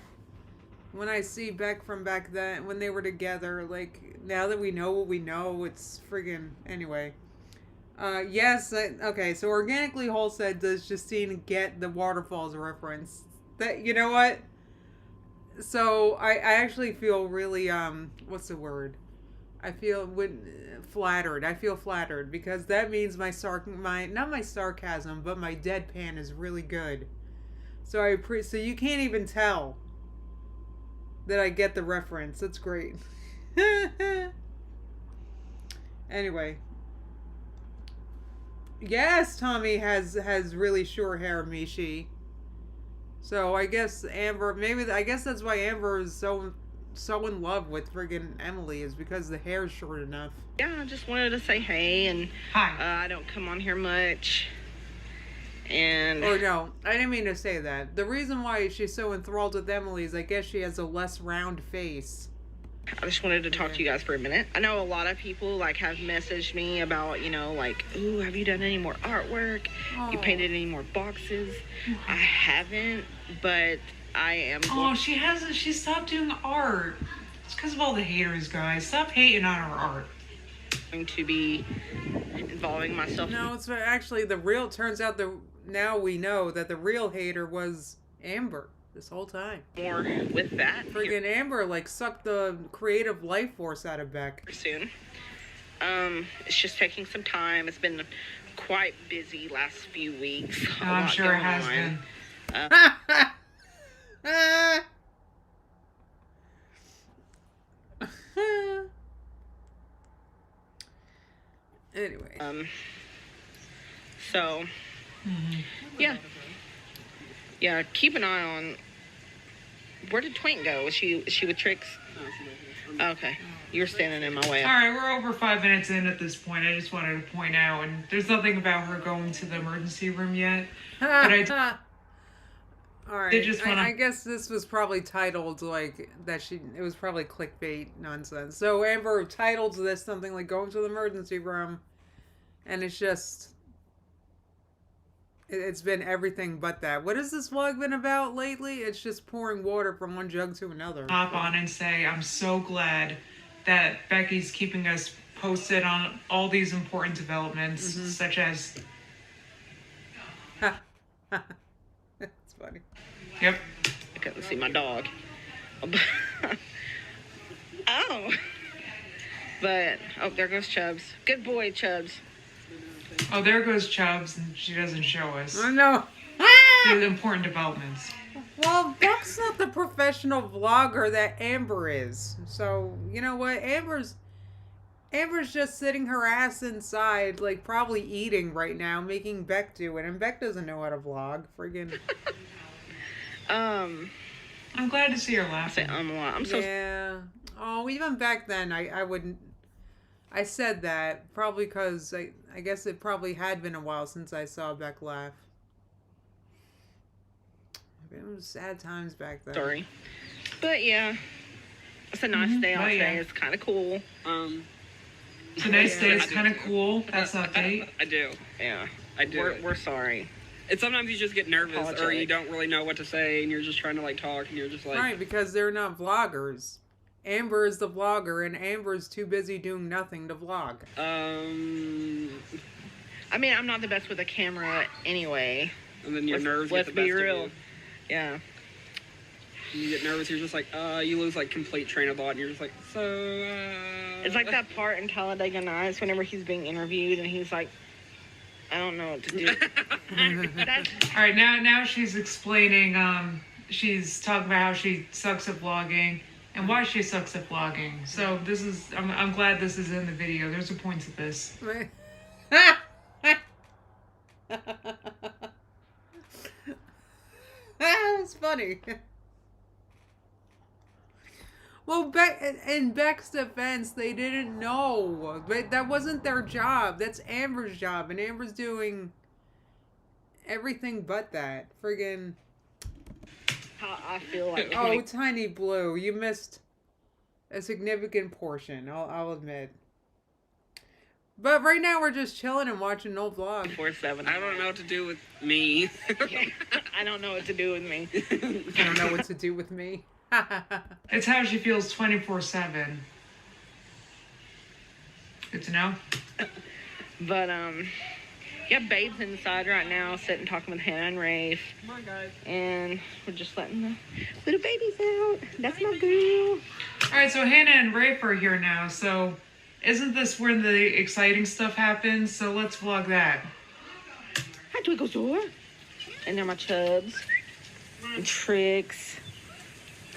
when I see Beck from back then, when they were together. Like, now that we know what we know, it's friggin'... Anyway. Yes, okay, so Organically Whole said, does Justine get the waterfalls reference? That, you know what? So, I actually feel really, what's the word? I feel flattered. I feel flattered because that means not my sarcasm, but my deadpan is really good. So so you can't even tell. that I get the reference. That's great. Anyway. Yes, Tommy has really short hair, Mishi. So I guess Amber, I guess that's why Amber is so in love with friggin' Emily, is because the hair's short enough. Yeah, I just wanted to say hey, and Hi. I don't come on here much. And Or no, I didn't mean to say that. The reason why she's so enthralled with Emily is I guess she has a less round face. I just wanted to talk to you guys for a minute. I know a lot of people like have messaged me about, you know, like, ooh, have you done any more artwork? You painted any more boxes? I haven't, but I am. Oh, she hasn't. She stopped doing art. It's because of all the haters, guys. Stop hating on her art. Going to be involving myself. No, it's actually the real. Turns out now we know that the real hater was Amber this whole time. More with that. Friggin' Amber like sucked the creative life force out of Beck. Soon. It's just taking some time. It's been quite busy last few weeks. I'm sure it has been. Anyway. So, yeah. Keep an eye on. Where did Twink go? Was she with Trix? Okay, you're standing in my way. All right, we're over 5 minutes in at this point. I just wanted to point out, and there's nothing about her going to the emergency room yet. But All right. They just wanna... I guess this was probably titled like that. It was probably clickbait nonsense. So Amber titled this something like "Going to the emergency room," and it's just. It's been everything but that. What has this vlog been about lately? It's just pouring water from one jug to another. Hop on and say, I'm so glad that Becky's keeping us posted on all these important developments, such as... That's funny. Yep. I couldn't see my dog. Oh. But, there goes Chubbs. Good boy, Chubbs. Oh, there goes Chubbs, and she doesn't show us. Oh, no. The important developments. Well, Beck's not the professional vlogger that Amber is. So, you know what? Amber's just sitting her ass inside, like, probably eating right now, making Beck do it. And Beck doesn't know how to vlog. Friggin'. I'm glad to see her laughing. I'm so... Yeah. Oh, even back then, I wouldn't... I said that probably because I guess it probably had been a while since I saw Beck laugh. It was sad times back then. Sorry. But yeah, it's a nice day out today. It's kind of cool. It's a nice day. It's kind of cool. That's not date. I do. Yeah. I do. We're sorry. And sometimes you just get nervous or you don't really know what to say and you're just trying to like talk and you're just like... Right, because they're not vloggers. Amber is the vlogger, and Amber's too busy doing nothing to vlog. I mean, I'm not the best with a camera anyway. And then your nerves get the best of you. Yeah. You get nervous, you're just like, you lose like complete train of thought, and you're just like, It's like that part in Talladega Nights whenever he's being interviewed, and he's like, I don't know what to do. All right, now she's explaining, she's talking about how she sucks at vlogging. And why she sucks at vlogging. So this is, I'm glad this is in the video. There's a point to this. It's funny. Well, in Beck's defense, they didn't know. But that wasn't their job. That's Amber's job. And Amber's doing everything but that. Friggin'... I feel like... Oh, Tiny Blue, you missed a significant portion, I'll admit. But right now we're just chilling and watching old vlogs. 24/7. I don't know what to do with me. I don't know what to do with me. I don't know what to do with me. It's how she feels 24/7. Good to know. But, yeah, Babe's inside right now, sitting talking with Hannah and Rafe. Come on, guys. And we're just letting the little babies out. That's my girl. All right, so Hannah and Rafe are here now. So isn't this where the exciting stuff happens? So let's vlog that. Hi, Twinkle's door. And they're my Chubs. And Trix.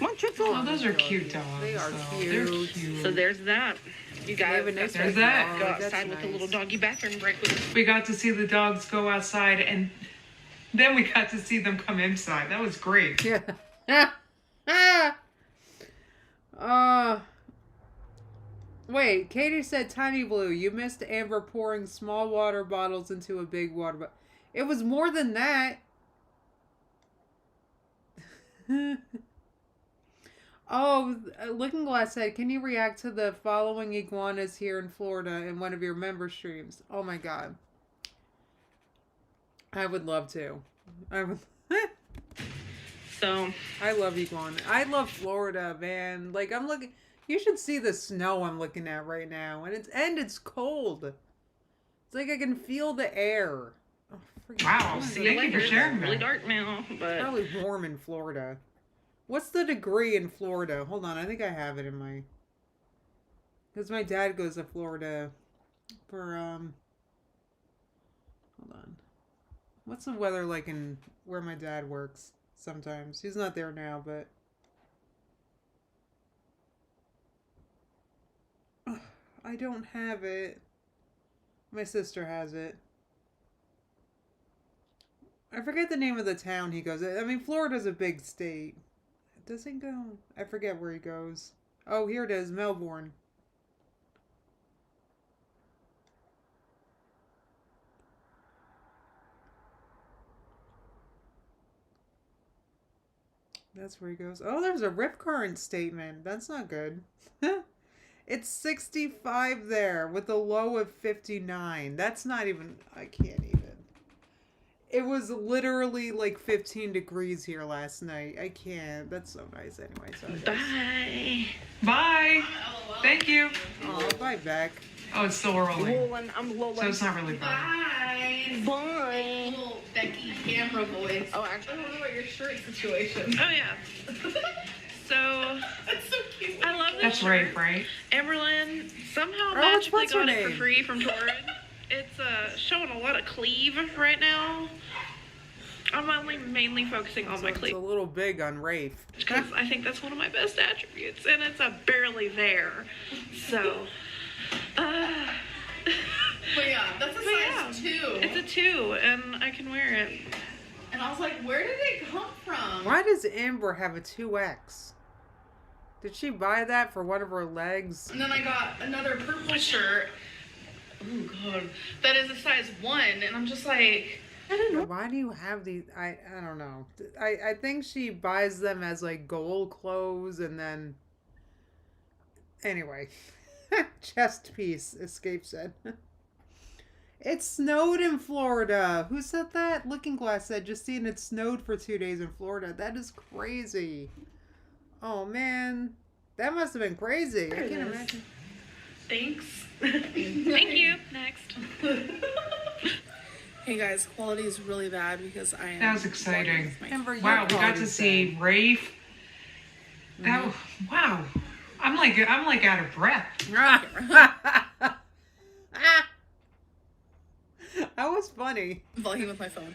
Come on, Trixel. Oh, those are cute dogs. They are though. cute. They're cute. So there's that. You guys There's There's that. go that's outside with the little doggy bathroom break with us. We got to see the dogs go outside, and then we got to see them come inside. That was great. Yeah. Wait, Katie said, Tiny Blue, you missed Amber pouring small water bottles into a big water bottle. It was more than that. Oh, Looking Glass said, can you react to the following iguanas here in Florida in one of your member streams? Oh my god. I would love to. I would. So I love iguana. I love Florida, man. Like, I'm looking. You should see the snow I'm looking at right now, and it's cold. It's like I can feel the air. Oh, Wow. see Thank you you for later. sharing It's really that. dark now, but Probably warm in Florida. What's the degree in Florida? Hold on, I think I have it in my. Because my dad goes to Florida for Hold on. What's the weather like in where my dad works? Sometimes he's not there now, but. I don't have it. My sister has it. I forget the name of the town he goes. I mean, Florida's a big state. Does he go? I forget where he goes. Oh, here it is, Melbourne. That's where he goes. Oh, there's a rip current statement. That's not good. It's 65 there with a low of 59. That's not even... I can't even. It was literally like 15 degrees here last night. I can't. That's so nice anyway. So bye. Bye. Thank you. Oh, bye, Beck. Oh, it's still early. Lolling, I'm lolling. So it's not really bad. Bye. Bye. Little Becky camera voice. Oh, actually. I don't know about your shirt situation. Oh yeah. So That's so cute. I love this That's shirt. right. Amberlyn somehow Oh, magically what's her got it for name? free from Torrid. It's showing a lot of cleave right now. I'm only mainly focusing on my It's a cleave little big on Rafe. because I think that's one of my best attributes, and it's a barely there. So, But yeah, that's a But size yeah, 2. it's a 2, and I can wear it. And I was like, where did it come from? Why does Amber have a 2X? Did she buy that for one of her legs? And then I got another purple shirt. Oh god. That is a size 1, and I'm just like, I don't know. Why do you have these? I don't know. I think she buys them as like gold clothes and then. Anyway. Chest piece, Escape said. It snowed in Florida. Who said that? Looking Glass said, just seeing it snowed for 2 days in Florida. That is crazy. Oh man. That must have been crazy. I can't imagine. Thanks. Thank you. Next. Hey guys, quality is really bad because I am. That was exciting. with my- Amber, your Wow, we got quality's to see bad. Rafe. That wow. I'm like out of breath. That was funny. Volume with my phone.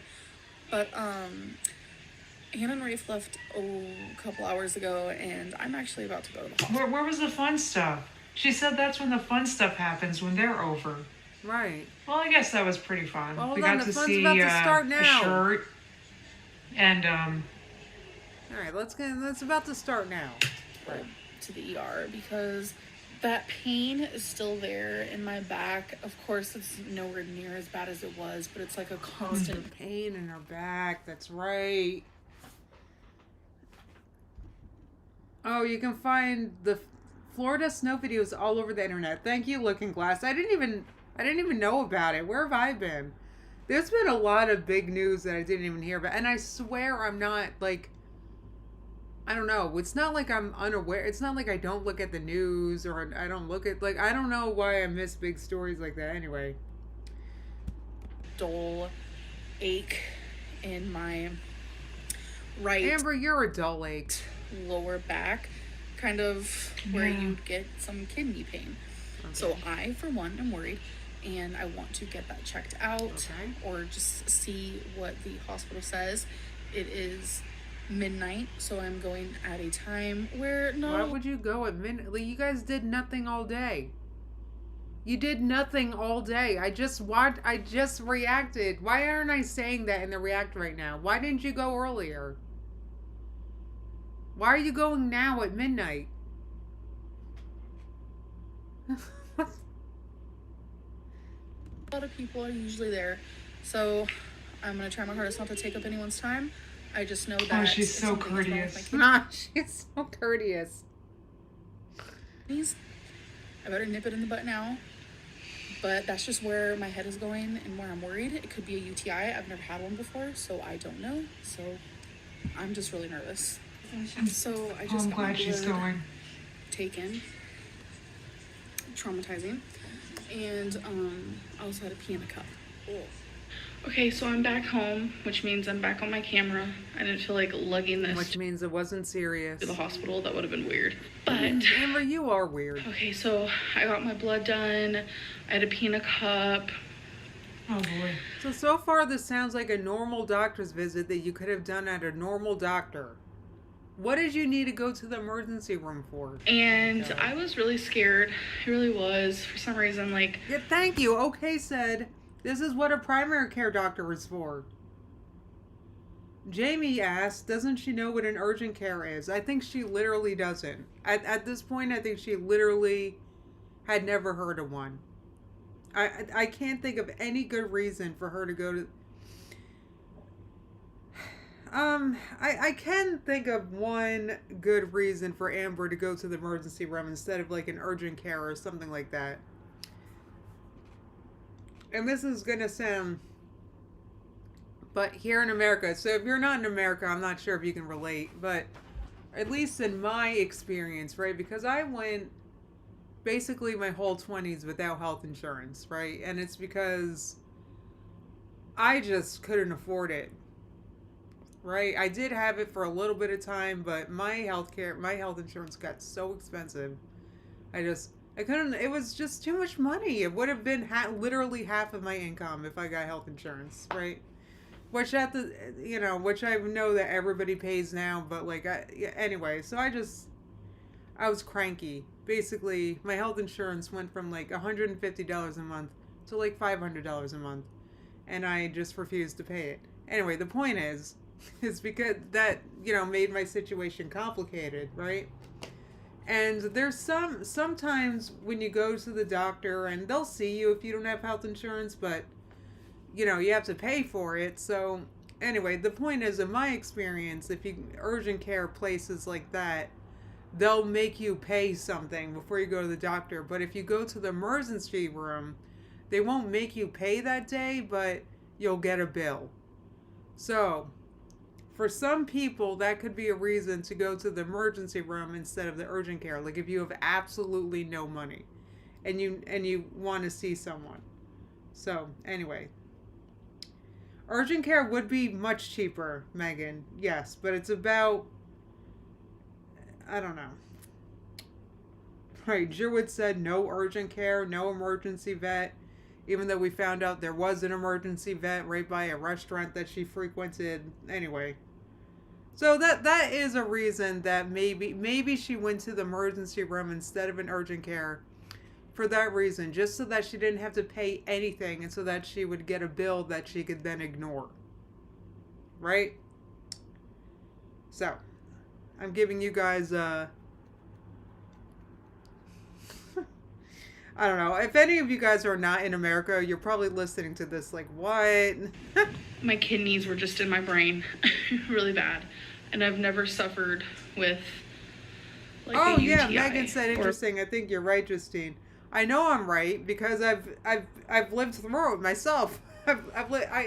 But Hannah and Rafe left a couple hours ago, and I'm actually about to go to the hospital. Where was the fun stuff? She said that's when the fun stuff happens, when they're over. Right. Well, I guess that was pretty fun. Well, We hold on, got the to fun's see about to start a now. shirt and All right, let's about to start now. Right. To the ER because that pain is still there in my back. Of course, it's nowhere near as bad as it was, but it's like a constant Pain in her back. That's right. Oh, you can find the Florida snow videos all over the internet. Thank you, Looking Glass. I didn't even know about it. Where have I been? There's been a lot of big news that I didn't even hear about, and I swear I'm not like. I don't know. It's not like I'm unaware. It's not like I don't look at the news or I don't look at like I don't know why I miss big stories like that. Anyway. dull ache in my right Amber, you're a dull ache. lower back, kind of where Yeah. you'd get some kidney pain. So I, for one, am worried, and I want to get that checked out Okay. or just see what the hospital says. It is midnight, so I'm going at a time where Why would you go at midnight? Like, you guys did nothing all day. You did nothing all day. I just reacted. Why aren't I saying that in the react right now? Why didn't you go earlier? Why are you going now at midnight? a lot of people are usually there, so I'm gonna try my hardest not to take up anyone's time. I just know that. Oh, she's so courteous. She's so courteous. Please, I better nip it in the butt now. But that's just where my head is going and where I'm worried. It could be a UTI. I've never had one before, so I don't know. So I'm just really nervous. So I just I'm got my glad she's blood going. taken. Traumatizing. And I also had a pee in a cup. Okay, so I'm back home, which means I'm back on my camera. I didn't feel like lugging this Which means it wasn't serious. to the hospital. That would have been weird. But Amber, you are weird. okay, so I got my blood done. I had a pee in a cup. Oh boy. So far this sounds like a normal doctor's visit that you could have done at a normal doctor. What did you need to go to the emergency room for? And I was really scared. I really was. For some reason, like... Yeah, thank you. Okay, said. This is what a primary care doctor is for. Jamie asked, doesn't she know what an urgent care is? I think she literally doesn't. At this point, I think she literally had never heard of one. I can't think of any good reason for her to go to... I can think of one good reason for Amber to go to the emergency room instead of like an urgent care or something like that. And this is gonna sound... But here in America, so if you're not in America, I'm not sure if you can relate, but at least in my experience, right? Because I went basically my whole 20s without health insurance, right? And it's because I just couldn't afford it, right? I did have it for a little bit of time, but my health insurance got so expensive. I couldn't, it was just too much money. It would have been literally half of my income if I got health insurance, right? Which which I know that everybody pays now, but like, anyway, so I was cranky. Basically, my health insurance went from like $150 a month to like $500 a month, and I just refused to pay it. Anyway, the point is because that, made my situation complicated, right? And there's sometimes when you go to the doctor and they'll see you if you don't have health insurance, but you have to pay for it. So anyway, the point is, in my experience, if you urgent care places like that, they'll make you pay something before you go to the doctor. But if you go to the emergency room, they won't make you pay that day, but you'll get a bill. So for some people, that could be a reason to go to the emergency room instead of the urgent care. Like if you have absolutely no money and you want to see someone. So anyway, urgent care would be much cheaper, Megan. Yes, but it's about, I don't know. Right, Jerwood said no urgent care, no emergency vet. Even though we found out there was an emergency vet right by a restaurant that she frequented. Anyway. So that is a reason that maybe she went to the emergency room instead of an urgent care. For that reason, just so that she didn't have to pay anything and so that she would get a bill that she could then ignore. Right? So, I'm giving you guys I don't know. If any of you guys are not in America, you're probably listening to this like, what? My kidneys were just in my brain really bad. And I've never suffered with like a UTI. Yeah, Megan said interesting. I think you're right, Justine. I know I'm right because I've lived through it myself.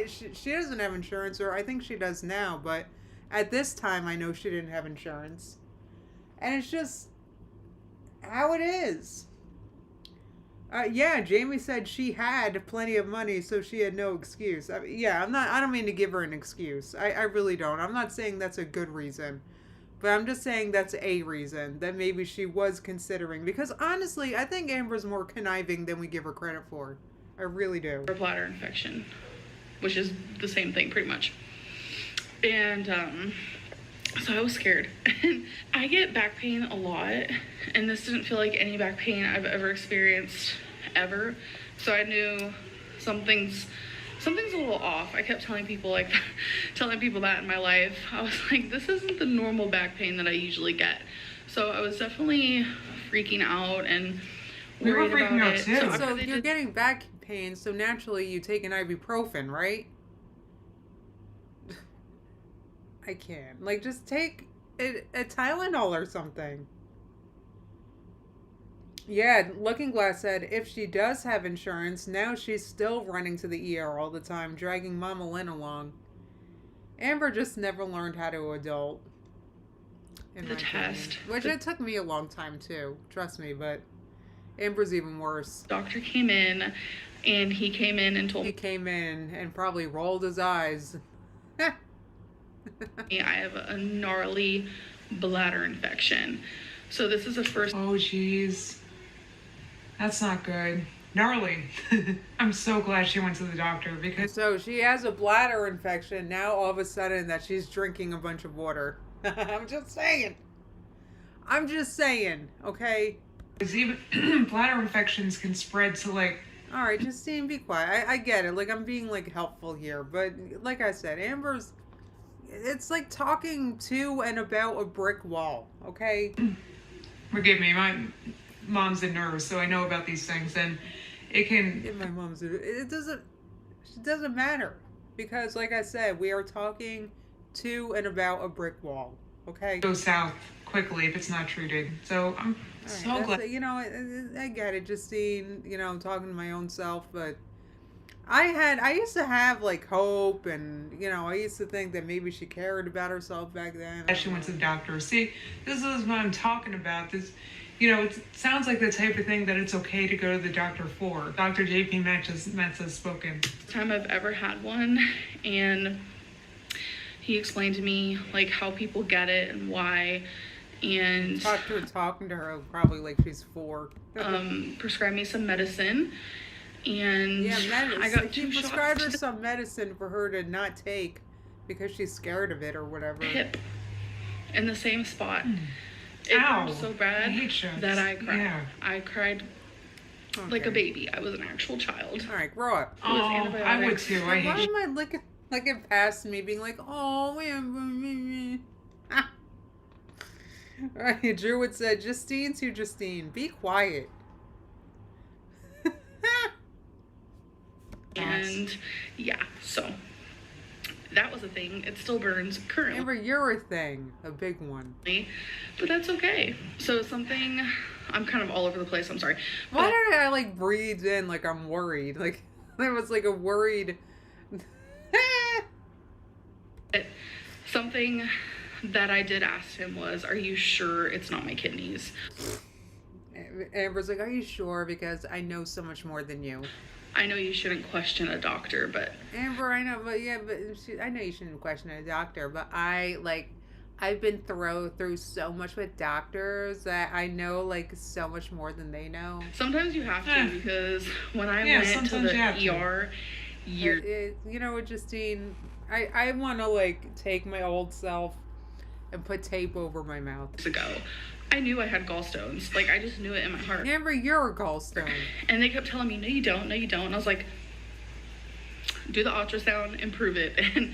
She doesn't have insurance, or I think she does now, but at this time I know she didn't have insurance. And it's just how it is. Yeah, Jamie said she had plenty of money, so she had no excuse. I don't mean to give her an excuse. I really don't. I'm not saying that's a good reason. But I'm just saying that's a reason that maybe she was considering. Because honestly, I think Amber's more conniving than we give her credit for. I really do. A bladder infection, which is the same thing pretty much. And So I was scared. And I get back pain a lot, and this didn't feel like any back pain I've ever experienced ever. So I knew something's a little off. I kept telling people that in my life. I was like, this isn't the normal back pain that I usually get. So I was definitely freaking out and We were worried freaking about out it. too. So So they you're did- getting back pain, so naturally you take an ibuprofen, right? I can't. Like, just take a Tylenol or something. Yeah, Looking Glass said if she does have insurance, now she's still running to the ER all the time, dragging Mama Lynn along. Amber just never learned how to adult. in The my test. opinion. Which it took me a long time too, trust me, but Amber's even worse. Doctor came in, and he came in and told He came in and probably rolled his eyes. me I have a gnarly bladder infection. So this is the first Oh, jeez. That's not good. Gnarly. I'm so glad she went to the doctor because So she has a bladder infection. Now all of a sudden that she's drinking a bunch of water. I'm just saying. Okay? even bladder infections can spread to like. All right, Justine, be quiet. I get it. Like, I'm being, like, helpful here. But, like I said, Amber's... It's like talking to and about a brick wall, okay? Forgive me, my mom's a nurse, so I know about these things, and it can. My mom's... It doesn't matter. Because, like I said, we are talking to and about a brick wall, okay? Go south quickly if it's not treated. So I'm so Alright, glad. you know, I get it, Justine, you know, talking to my own self, but I used to have, like, hope, and, you know, I used to think that maybe she cared about herself back then. She went to the doctor. See, this is what I'm talking about. This, you know, it sounds like the type of thing that it's okay to go to the doctor for. Dr. J.P. Metz has spoken. time I've ever had one, and he explained to me like how people get it and why, and Talking to her probably like she's 4. prescribed me some medicine, and Yeah, medicine. I got He 2 prescribed shots her some medicine for her to not take because she's scared of it or whatever. to the hip in the same spot. It Ow. hurt so I bad hate shots. that I cried. Yeah. I cried like a Okay. baby. I was an actual child. All right, grow up. Oh, I would antibiotics. too. I Why hate. am I looking past me, being like, oh, man. All right, Druid said, Justine to Justine, be quiet. And yeah, so that was a thing. It still burns currently. Amber, you're a thing, a big one. But that's okay. So something, I'm kind of all over the place, I'm sorry. Why But did I like breathe in like I'm worried? Like there was like a worried. something that I did ask him was, are you sure it's not my kidneys? Amber's like, are you sure? Because I know so much more than you. I know you shouldn't question a doctor, but Amber, I know, but I know you shouldn't question a doctor, but I've been through so much with doctors that I know like so much more than they know. sometimes you have to, because when I Yeah, went to sometimes you have the to. ER years You know what, Justine? I want to like take my old self and put tape over my mouth. ago, I knew I had gallstones. Like, I just knew it in my heart. Amber, you're a gallstone. And they kept telling me, no, you don't, no, you don't. And I was like, do the ultrasound and prove it. And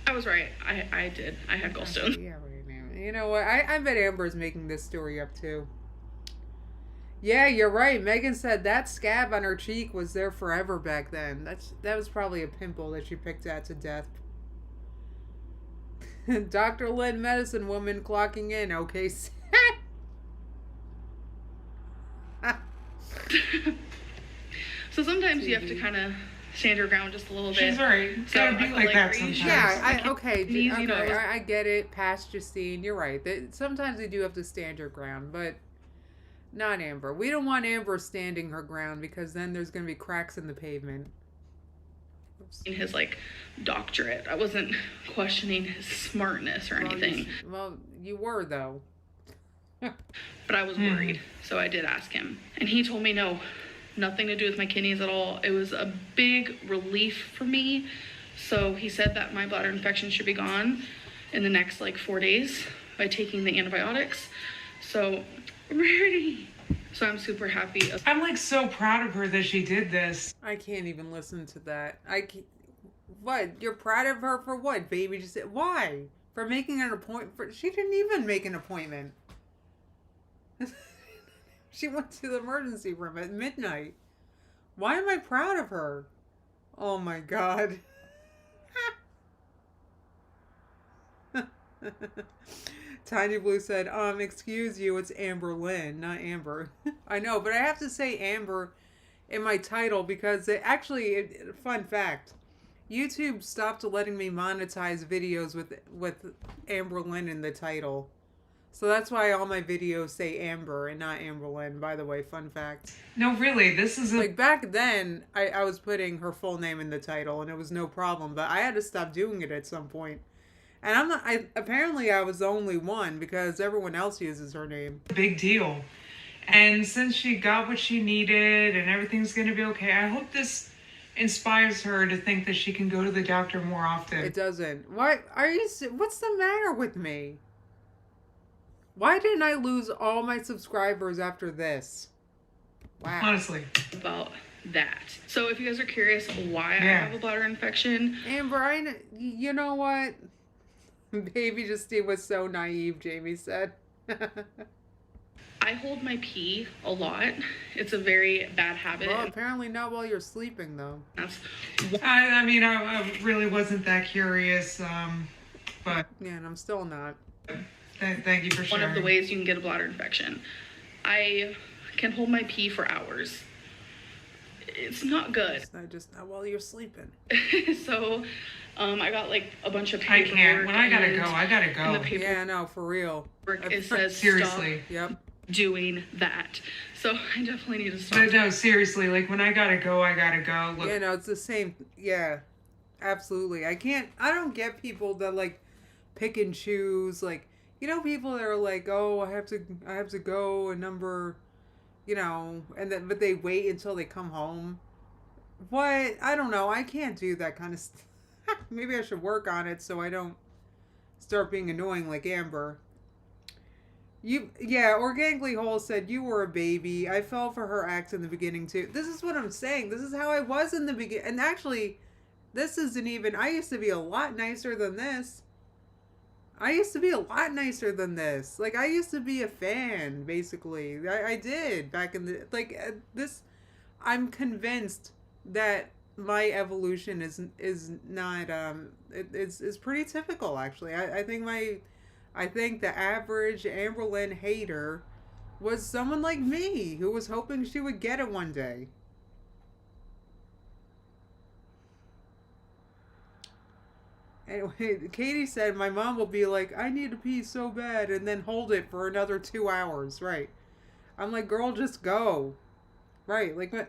I was right. I did. I had gallstones. Yeah, right now. You know what? I bet Amber's making this story up too. Yeah, you're right. Megan said that scab on her cheek was there forever back then. That was probably a pimple that she picked at to death. Dr. Lynn, medicine woman, clocking in. Okay. So sometimes you have to kind of stand your ground just a little bit. She's right. It's gotta be I feel like that are you sometimes. sure Yeah, it's my kidneys? You know, I get it. Past Justine, you're right. Sometimes you do have to stand your ground, but not Amber. We don't want Amber standing her ground because then there's going to be cracks in the pavement. Oops. in his like doctorate. I wasn't questioning his smartness or anything, Well, you were though. but I was worried. So I did ask him, and he told me no, nothing to do with my kidneys at all. It was a big relief for me. So he said that my bladder infection should be gone. in the next like 4 days by taking the antibiotics. So I'm ready. So I'm super happy. I'm like so proud of her that she did this. I can't even listen to that. What? You're proud of her for what, baby? Just why? For making an appointment? She didn't even make an appointment. She went to the emergency room at midnight. Why am I proud of her? Oh my God. Tiny Blue said, excuse you, it's Amber Lynn, not Amber. I know, but I have to say Amber in my title because fun fact, YouTube stopped letting me monetize videos with Amber Lynn in the title. So that's why all my videos say Amber and not Amber Lynn, by the way, fun fact. No, really, this is like back then, I was putting her full name in the title and it was no problem, but I had to stop doing it at some point. And apparently I was the only one because everyone else uses her name. Big deal. And since she got what she needed and everything's going to be okay, I hope this inspires her to think that she can go to the doctor more often. It doesn't. What's the matter with me? Why didn't I lose all my subscribers after this? Wow. Honestly. About that. So if you guys are curious why I have a bladder infection. Amber, you know what? Baby Justine was so naive, Jamie said. I hold my pee a lot. It's a very bad habit. Well, apparently not while you're sleeping, though. I mean, I really wasn't that curious, but... Yeah, and I'm still not. Thank you for sharing. One of the ways you can get a bladder infection. I can hold my pee for hours. It's not good. It's not while you're sleeping. So, I got like a bunch of paperwork. I can't. When I gotta go. And the paperwork, yeah, no, for real. It says seriously. Yep. Doing that. So I definitely need to stop. But no, seriously, like when I gotta go. Look. Yeah, no, it's the same. Yeah, absolutely. I don't get people that like pick and choose. Like, you know, people that are like, oh, I have to go a number, you know, but they wait until they come home. What? I don't know. I can't do that kind of stuff. Maybe I should work on it so I don't start being annoying like Amber. Organically Whole said, you were a baby. I fell for her act in the beginning too. This is what I'm saying. This is how I was in the beginning. And actually, this isn't even, I used to be a lot nicer than this. Like, I used to be a fan, basically. I did back in the, this, I'm convinced that my evolution is not, it's pretty typical, actually. I think the average Amber Lynn hater was someone like me who was hoping she would get it one day. Anyway, Katie said my mom will be like, I need to pee so bad, and then hold it for another 2 hours. Right. I'm like, girl, just go. Right. Like, what?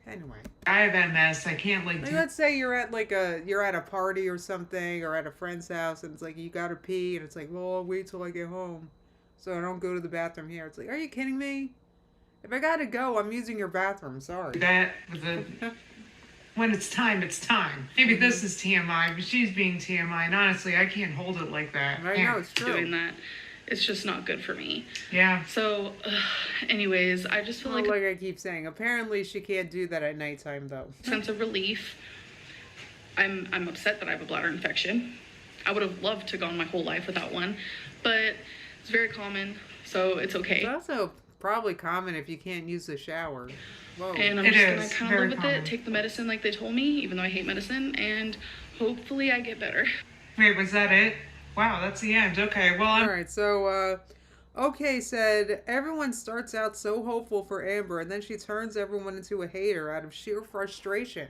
Anyway. I have MS. I can't like let's say you're at a party or something, or at a friend's house, and it's like you gotta pee, and it's like, well, I'll wait till I get home, so I don't go to the bathroom here. It's like, are you kidding me? If I gotta go, I'm using your bathroom. Sorry. That when it's time, it's time. Maybe this is TMI, but she's being TMI, and honestly, I can't hold it like that. I know, it's true. Doing that. It's just not good for me. Yeah. So, anyways, I just feel like I keep saying, apparently she can't do that at nighttime, though. Sense of relief. I'm upset that I have a bladder infection. I would have loved to go on my whole life without one, but it's very common, so it's okay. It's also probably common if you can't use the shower. Whoa. And I'm just gonna kind of live with it, take the medicine like they told me, even though I hate medicine, and hopefully I get better. Wait, was that it? Wow, that's the end. Okay, well, all right, so, okay said, everyone starts out so hopeful for Amber, and then she turns everyone into a hater out of sheer frustration.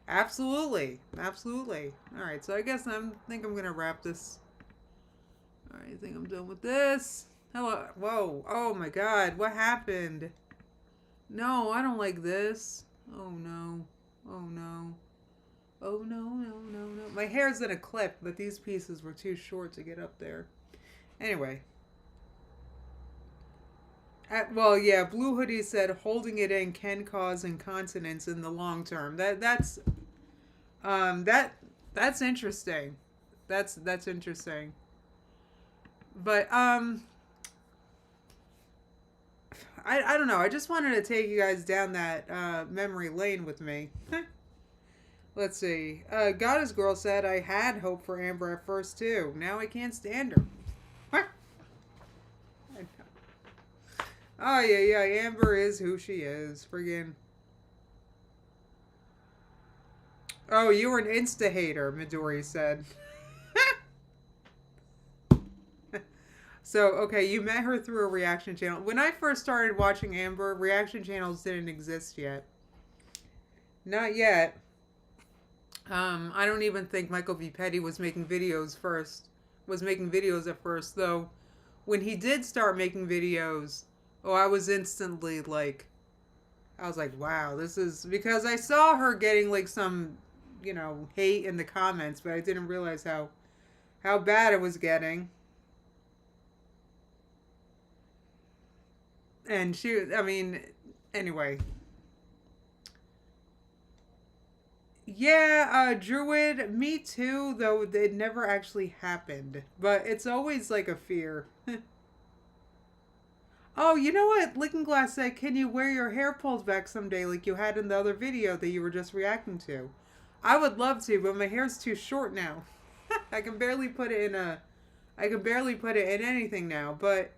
Absolutely. Absolutely. All right, so I guess I think I'm going to wrap this. All right, I think I'm done with this. Hello. Whoa. Oh, my God. What happened? No, I don't like this. Oh, no. Oh, no. Oh, no, no, no, no. My hair's in a clip, but these pieces were too short to get up there. Anyway. Well, yeah, Blue Hoodie said holding it in can cause incontinence in the long term. That's interesting. That's interesting. But I don't know. I just wanted to take you guys down that memory lane with me. Let's see. Goddess Girl said I had hope for Amber at first too. Now I can't stand her. Oh yeah, Amber is who she is. Friggin'. Oh, you were an Insta hater, Midori said. So, okay, you met her through a reaction channel. When I first started watching Amber, reaction channels didn't exist yet. Not yet. I don't even think Michael V. Petty was making videos at first, though. When he did start making videos, I was instantly like, wow, this is, because I saw her getting like some, hate in the comments, but I didn't realize how bad it was getting. And anyway. Yeah, Druid, me too, though it never actually happened. But it's always like a fear. Oh, you know what? Licking Glass said, can you wear your hair pulled back someday like you had in the other video that you were just reacting to? I would love to, but my hair's too short now. I can barely put it in anything now, but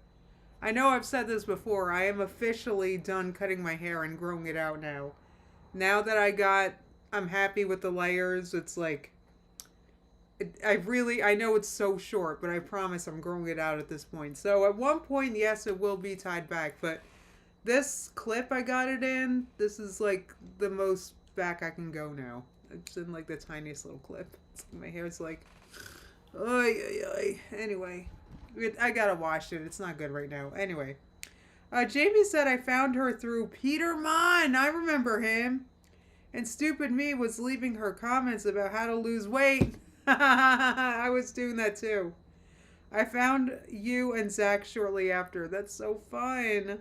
I know I've said this before. I am officially done cutting my hair and growing it out now. Now that I'm happy with the layers. It's like, I know it's so short, but I promise I'm growing it out at this point. So at one point, yes, it will be tied back, but this clip I got it in, this is like the most back I can go now. It's in like the tiniest little clip. My hair's like, oy. Anyway. I gotta wash it. It's not good right now. Anyway. Jamie said I found her through Peter Mon. I remember him. And stupid me was leaving her comments about how to lose weight. I was doing that too. I found you and Zach shortly after. That's so fun.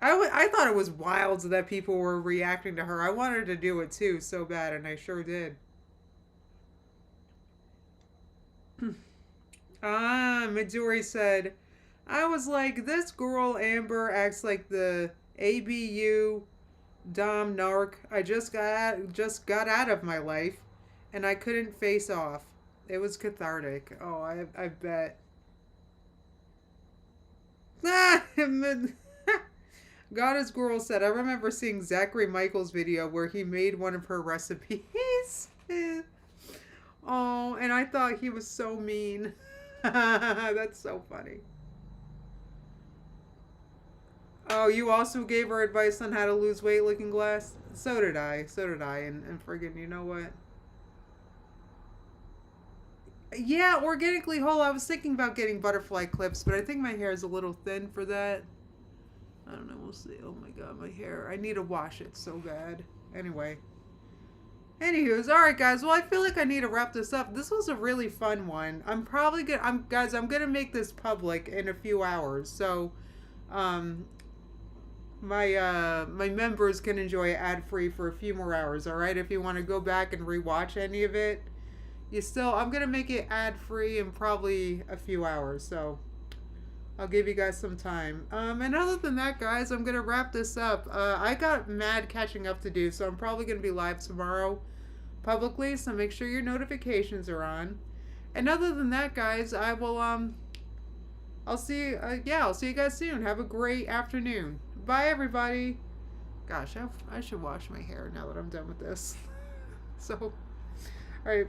I thought it was wild that people were reacting to her. I wanted to do it too so bad, and I sure did. Midori said, I was like, this girl Amber acts like the ABU Dom narc I just got out of my life, and I couldn't face off. It was cathartic. Oh, I bet. Goddess Girl said, I remember seeing Zachary Michael's video where he made one of her recipes. Oh, and I thought he was so mean. That's so funny. Oh, you also gave her advice on how to lose weight, Licking Glass? So did I. And friggin', you know what? Yeah, organically whole. I was thinking about getting butterfly clips, but I think my hair is a little thin for that. I don't know. We'll see. Oh my god, my hair. I need to wash it so bad. Anyway. Anywho's, alright guys, well I feel like I need to wrap this up. This was a really fun one. I'm gonna make this public in a few hours, so my members can enjoy it ad-free for a few more hours, alright? If you want to go back and rewatch any of it, I'm gonna make it ad-free in probably a few hours, so I'll give you guys some time. And other than that, guys, I'm going to wrap this up. I got mad catching up to do, so I'm probably going to be live tomorrow publicly, so make sure your notifications are on. And other than that, guys, I'll see you guys soon. Have a great afternoon. Bye, everybody. Gosh, I should wash my hair now that I'm done with this. So, all right.